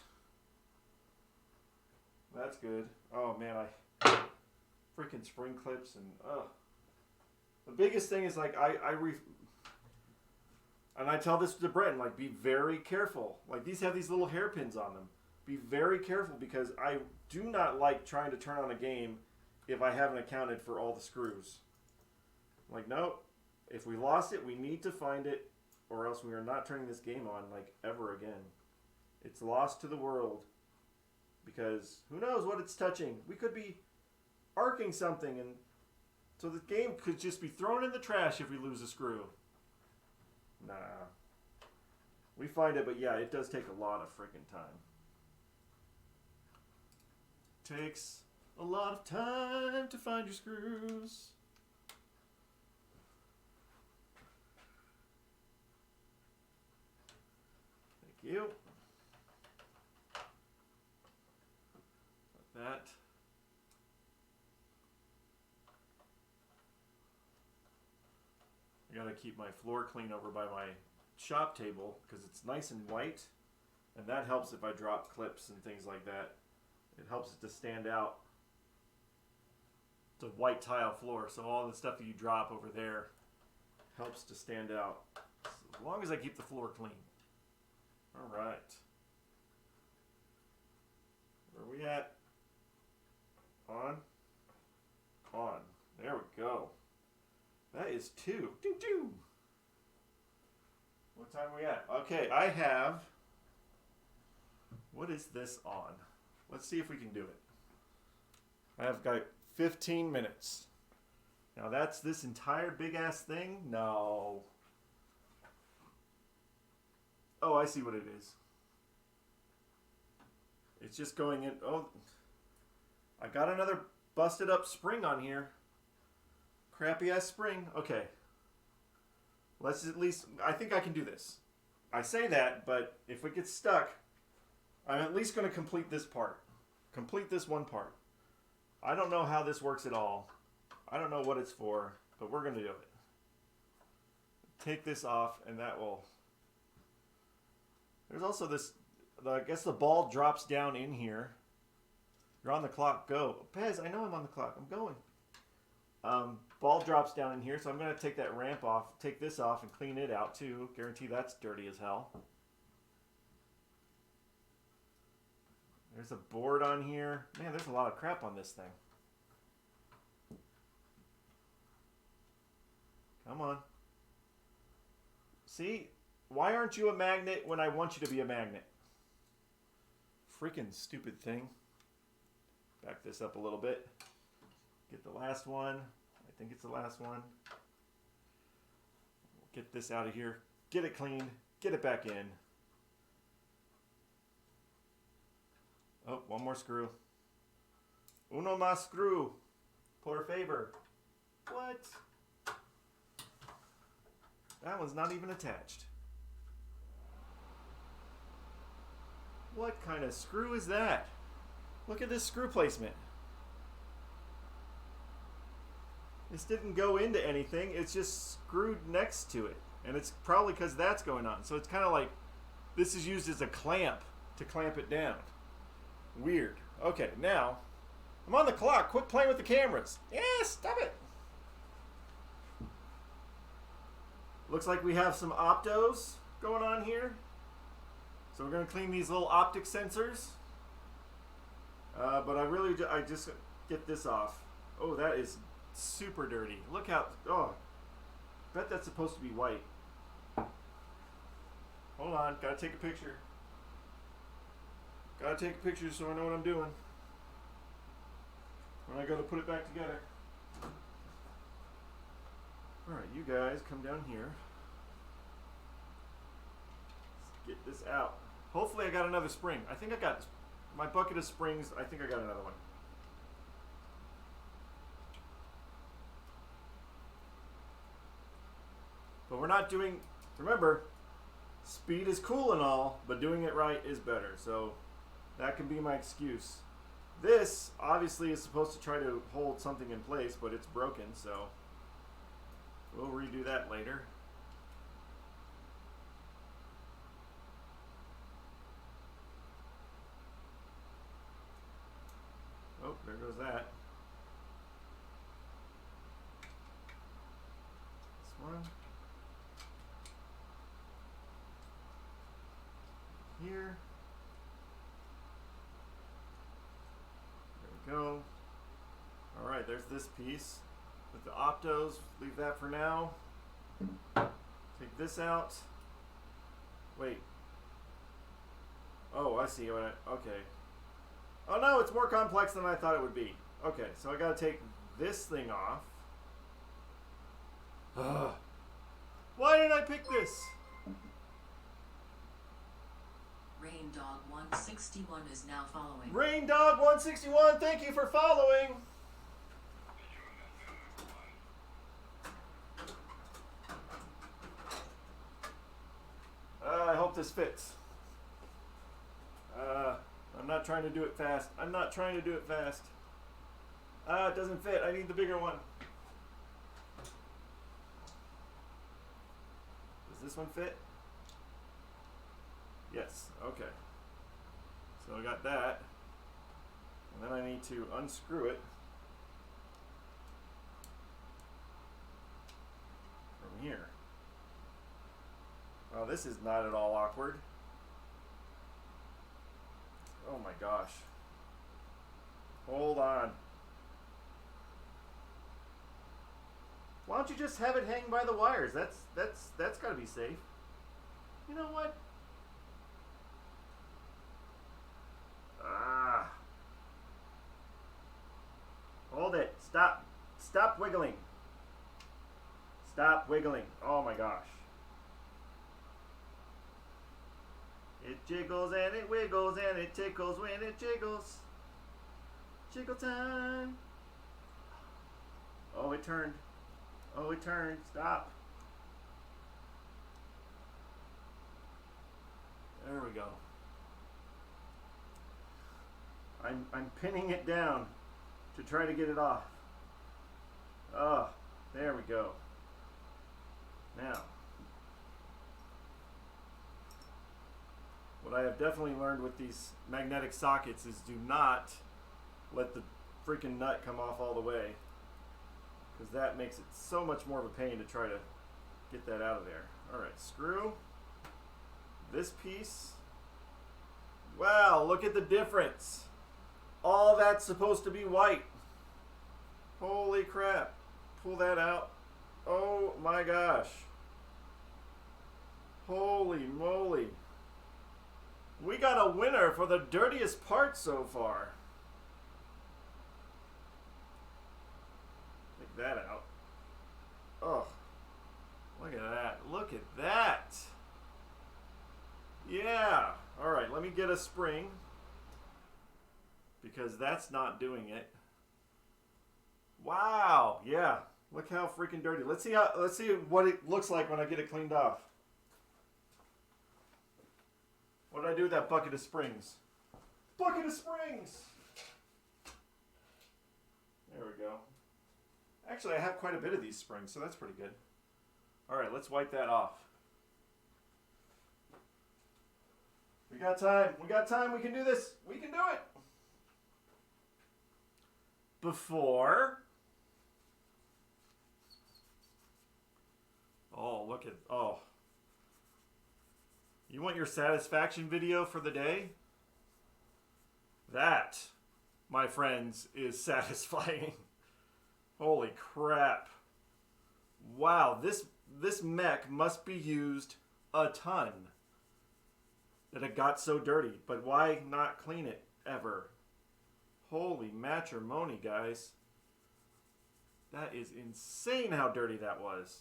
That's good. Oh man, freaking spring clips and the biggest thing is like and I tell this to Brenton, like, be very careful. Like, these have these little hairpins on them. Be very careful, because I do not like trying to turn on a game if I haven't accounted for all the screws. Like, nope. If we lost it, we need to find it, or else we are not turning this game on, like, ever again. It's lost to the world. Because who knows what it's touching? We could be arcing something, and so the game could just be thrown in the trash if we lose a screw. Nah. We find it, but yeah, it does take a lot of freaking time. Takes a lot of time to find your screws. Thank you. Like that. I gotta keep my floor clean over by my shop table because it's nice and white, and that helps if I drop clips and things like that. It helps it to stand out. It's a white tile floor, so all the stuff that you drop over there helps to stand out. So as long as I keep the floor clean. All right. Where are we at? On. On. There we go. That is 2. Doo-doo. What time are we at? Okay, I have... What is this on? Let's see if we can do it. I've got 15 minutes. Now that's this entire big-ass thing? No. Oh, I see what it is. It's just going in... Oh, I got another busted up spring on here. Crappy ass spring. Okay. Let's at least... I think I can do this. I say that, but if it gets stuck, I'm at least going to complete this part. Complete this one part. I don't know how this works at all. I don't know what it's for, but we're going to do it. Take this off, and that will... There's also this... I guess the ball drops down in here. You're on the clock. Go. Pez, I know I'm on the clock. I'm going. Ball drops down in here, so I'm going to take that ramp off, take this off, and clean it out, too. Guarantee that's dirty as hell. There's a board on here. Man, there's a lot of crap on this thing. Come on. See? Why aren't you a magnet when I want you to be a magnet? Freaking stupid thing. Back this up a little bit. Get the last one. I think it's the last one. Get this out of here. Get it cleaned. Get it back in. Oh, one more screw. Uno más screw. Por favor. What? That one's not even attached. What kind of screw is that? Look at this screw placement. This didn't go into anything. It's just screwed next to it. And it's probably because that's going on. So it's kind of like this is used as a clamp to clamp it down. Weird. Okay, now I'm on the clock. Quit playing with the cameras. Yeah, stop it. Looks like we have some optos going on here. So we're going to clean these little optic sensors. But I just get this off. Oh, that is super dirty. Look how, oh, bet that's supposed to be white. Hold on, gotta take a picture. Gotta take a picture so I know what I'm doing when I go to put it back together. Alright, you guys come down here. Let's get this out. Hopefully I got another spring. I think I got my bucket of springs. I think I got another one. But we're not doing, remember, speed is cool and all, but doing it right is better. So that can be my excuse. This obviously is supposed to try to hold something in place, but it's broken, so we'll redo that later. Oh, there goes that. This one. Here. There we go. Alright, there's this piece with the optos. Leave that for now. Take this out. Wait. Oh, I see. Okay. Oh no, it's more complex than I thought it would be. Okay, so I gotta take this thing off. Ugh. Why did I pick this?
Rain Dog 161 is now following.
Rain Dog 161, thank you for following. I hope this fits. I'm not trying to do it fast. I'm not trying to do it fast. It doesn't fit. I need the bigger one. Does this one fit? Yes, okay. So I got that. And then I need to unscrew it from here. Oh, this is not at all awkward. Oh my gosh. Hold on. Why don't you just have it hang by the wires? That's got to be safe. You know what? Ah. Hold it. Stop. Stop wiggling. Stop wiggling. Oh my gosh. It jiggles and it wiggles and it tickles when it jiggles. Jiggle time. Oh, it turned. Oh, it turned. Stop. There we go. I'm pinning it down to try to get it off. Oh, there we go. Now, what I have definitely learned with these magnetic sockets is do not let the freaking nut come off all the way, because that makes it so much more of a pain to try to get that out of there. Alright, screw this piece. Wow, look at the difference. All that's supposed to be white. Holy crap. Pull that out. Oh my gosh. Holy moly. We got a winner for the dirtiest part so far. Take that out. Oh, look at that. Look at that. Yeah. All right, let me get a spring, because that's not doing it. Wow. Yeah. Look how freaking dirty. Let's see what it looks like when I get it cleaned off. What did I do with that bucket of springs? Bucket of springs! There we go. Actually, I have quite a bit of these springs, so that's pretty good. Alright, let's wipe that off. We got time. We got time. We can do this. We can do it. Before. Oh, look at... Oh. You want your satisfaction video for the day? That, my friends, is satisfying. Holy crap. Wow, this mech must be used a ton. That it got so dirty. But why not clean it ever? Holy matrimony, guys. That is insane how dirty that was.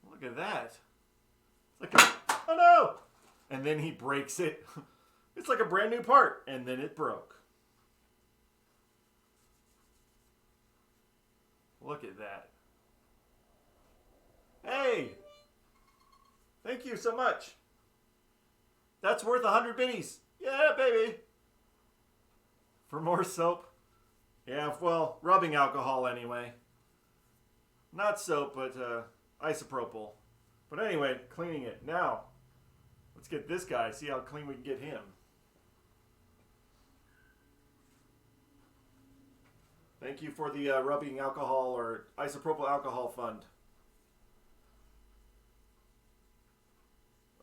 Look at that. It's like a, oh no! And then he breaks it. It's like a brand new part. And then it broke. Look at that. Hey! Thank you so much. That's worth 100 biddies. Yeah, baby. For more soap. Yeah, well, rubbing alcohol anyway. Not soap, but isopropyl. But anyway, cleaning it. Now, let's get this guy, see how clean we can get him. Thank you for the rubbing alcohol or isopropyl alcohol fund.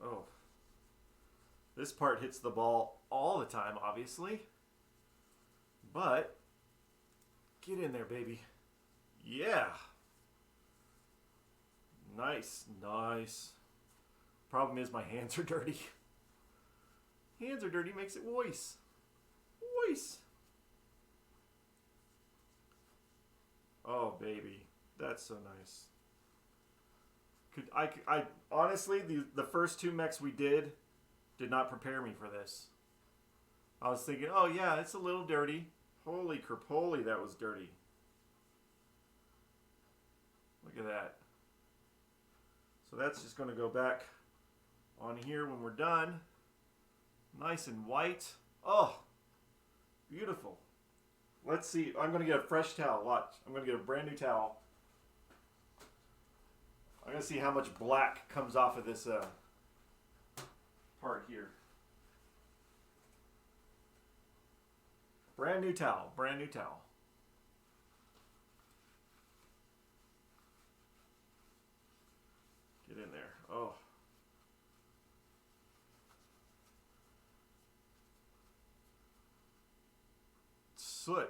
Oh. This part hits the ball all the time, obviously. But, get in there, baby. Yeah. Nice, nice. Problem is my hands are dirty. Hands are dirty makes it worse. Worse. Oh, baby. That's so nice. I honestly, the first two mechs we did not prepare me for this. I was thinking, oh yeah, it's a little dirty. Holy crapoly, that was dirty. Look at that. So that's just going to go back on here when we're done. Nice and white. Oh, beautiful. Let's see. I'm going to get a fresh towel. Watch. I'm going to get a brand new towel. I'm gonna see how much black comes off of this part here. Brand new towel, brand new towel. Get in there. Oh. Soot.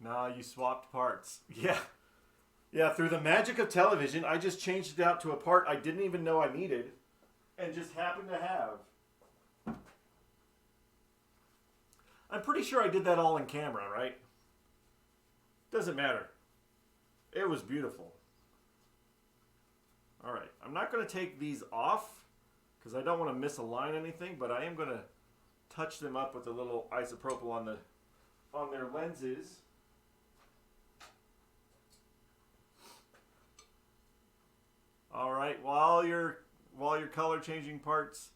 Nah, you swapped parts. Yeah. Yeah, through the magic of television, I just changed it out to a part I didn't even know I needed and just happened to have. I'm pretty sure I did that all in camera, right? Doesn't matter. It was beautiful. All right, I'm not going to take these off because I don't want to misalign anything, but I am going to touch them up with a little isopropyl on their lenses. All right, while you're color changing parts,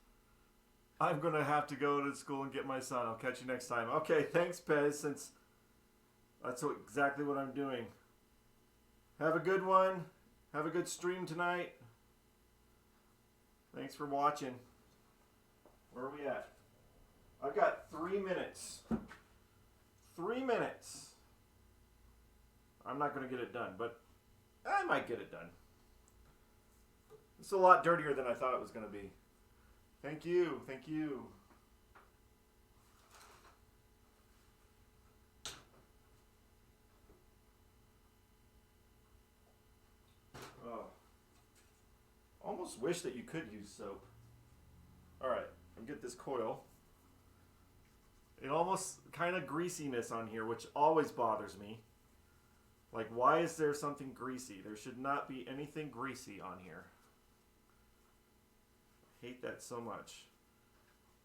I'm going to have to go to school and get my son. I'll catch you next time. Okay, thanks, Pez, since that's exactly what I'm doing. Have a good one. Have a good stream tonight. Thanks for watching. Where are we at? I've got 3 minutes. 3 minutes. I'm not going to get it done, but I might get it done. It's a lot dirtier than I thought it was going to be. Thank you. Thank you. Oh. Almost wish that you could use soap. Alright, I'll get this coil. It almost kind of greasiness on here, which always bothers me. Like, why is there something greasy? There should not be anything greasy on here. Hate that so much.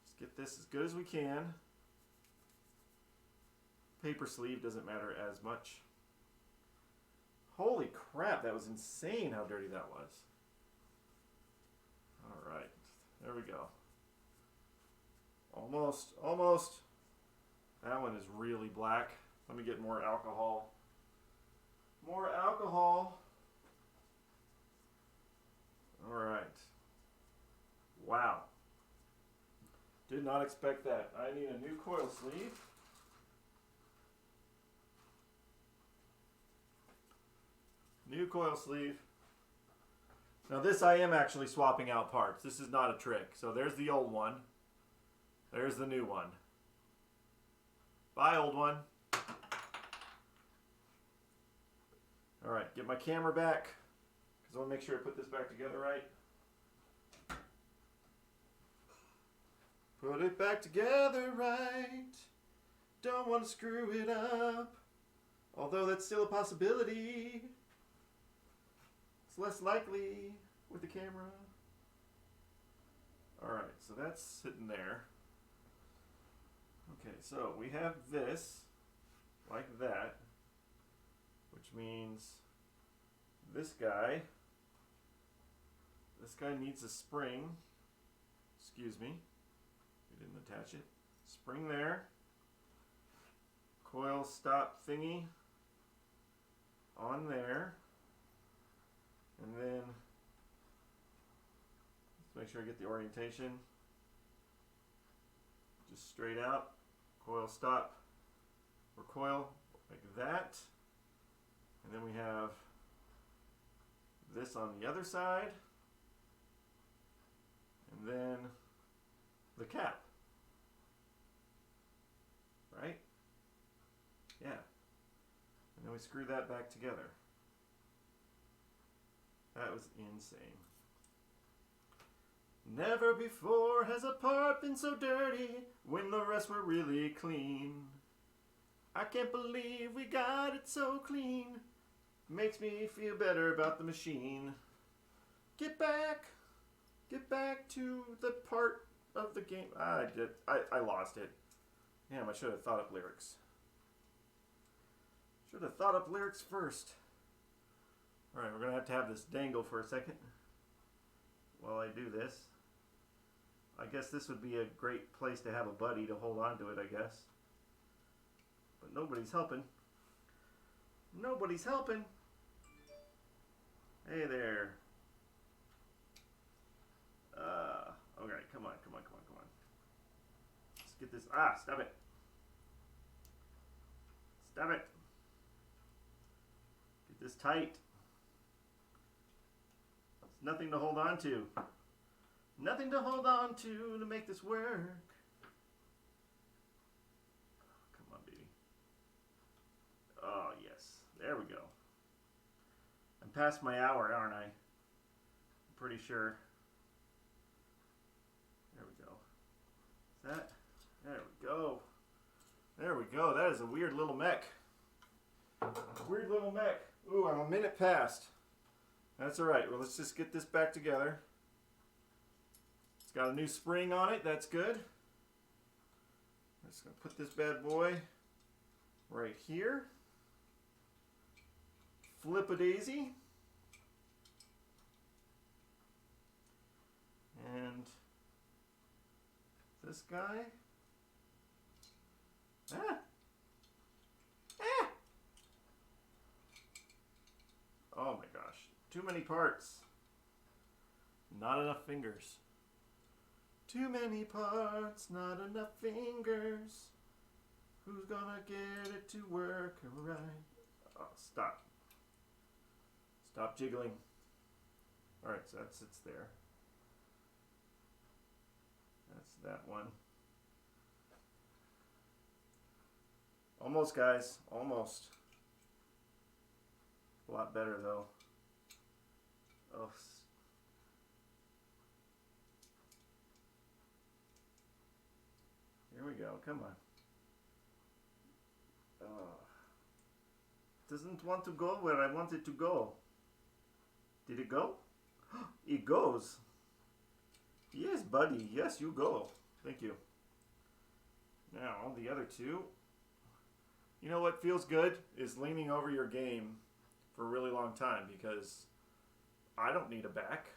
Let's get this as good as we can. Paper sleeve doesn't matter as much. Holy crap, that was insane how dirty that was. Alright, there we go. Almost, almost. That one is really black. Let me get more alcohol. More alcohol. Alright. Wow. Did not expect that. I need a new coil sleeve. New coil sleeve. Now this I am actually swapping out parts. This is not a trick. So there's the old one. There's the new one. Bye, old one. Alright, get my camera back. Because I want to make sure I put this back together right. Put it back together right. Don't want to screw it up. Although that's still a possibility. It's less likely with the camera. Alright, so that's sitting there. Okay, so we have this like that, which means this guy needs a spring. Excuse me, we didn't attach it. Spring there. Coil stop thingy on there. And then, let's make sure I get the orientation. Just straight out. Coil stop or coil like that. And then we have this on the other side. And then the cap. Right? Yeah. And then we screw that back together. That was insane. Never before has a part been so dirty when the rest were really clean. I can't believe we got it so clean. Makes me feel better about the machine. Get back to the part of the game. I lost it. Damn, I should have thought up lyrics. Should have thought up lyrics first. Alright, we're going to have this dangle for a second while I do this. I guess this would be a great place to have a buddy to hold on to it, I guess. But nobody's helping. Nobody's helping. Hey there. Okay, come on. Let's get this. Stop it. Stop it. Get this tight. It's nothing to hold on to. Nothing to hold on to make this work. Come on, baby. Oh, yes. There we go. I'm past my hour, aren't I? I'm pretty sure. There we go. Is that? There we go. There we go. That is a weird little mech. Weird little mech. Ooh, I'm a minute past. That's alright. Well, let's just get this back together. It's got a new spring on it. That's good. I'm just going to put this bad boy right here. Flip-a-daisy. And this guy. Oh my gosh. Too many parts. Not enough fingers. Too many parts, not enough fingers. Who's gonna get it to work right? Oh, stop. Stop jiggling. Alright, so that sits there. That's that one. Almost, guys. Almost. A lot better, though. Oh. Here we go. Come on. Doesn't want to go where I want it to go. Did it go? It goes. Yes, buddy. Yes, you go. Thank you. Now, the other two. You know what feels good is leaning over your game for a really long time because I don't need a back.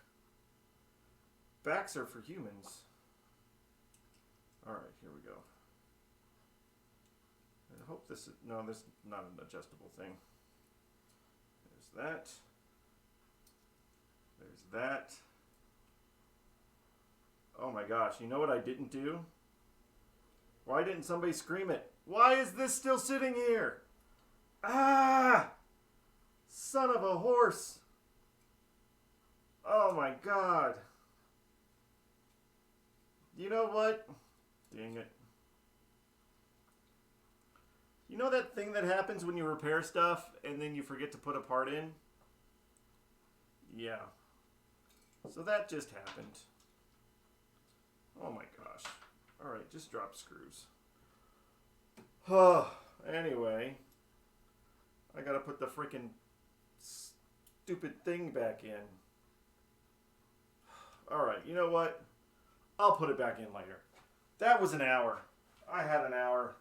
Backs are for humans. Alright, here we go. I hope this is... No, this is not an adjustable thing. There's that. There's that. Oh my gosh, you know what I didn't do? Why didn't somebody scream it? Why is this still sitting here? Ah! Son of a horse! Oh my god. You know what? Dang it. You know that thing that happens when you repair stuff and then you forget to put a part in? Yeah. So that just happened. Oh my gosh. Alright, just drop screws. Anyway. I gotta put the freaking stupid thing back in. Alright, you know what? I'll put it back in later. That was an hour. I had an hour.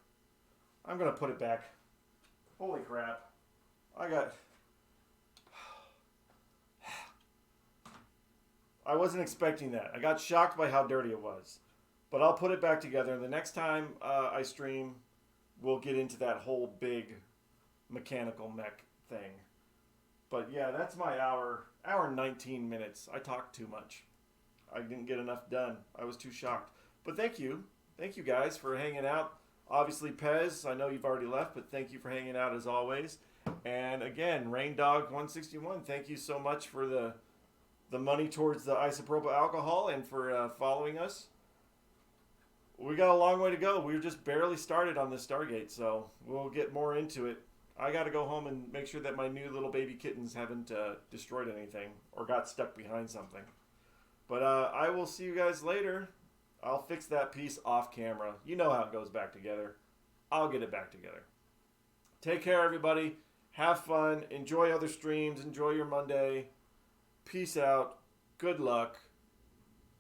I'm gonna put it back. Holy crap. I wasn't expecting that. I got shocked by how dirty it was. But I'll put it back together. The next time I stream, we'll get into that whole big mechanical mech thing. But yeah, that's my hour and 19 minutes. I talked too much. I didn't get enough done. I was too shocked. But thank you. Thank you guys for hanging out. Obviously, Pez, I know you've already left, but thank you for hanging out as always. And again, RainDog161, thank you so much for the money towards the isopropyl alcohol and for following us. We got a long way to go. We're just barely started on this Stargate, so we'll get more into it. I got to go home and make sure that my new little baby kittens haven't destroyed anything or got stuck behind something. But I will see you guys later. I'll fix that piece off camera. You know how it goes back together. I'll get it back together. Take care, everybody. Have fun. Enjoy other streams. Enjoy your Monday. Peace out. Good luck.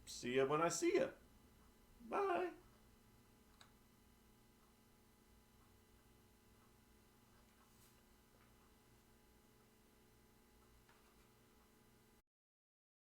See you when I see you. Bye.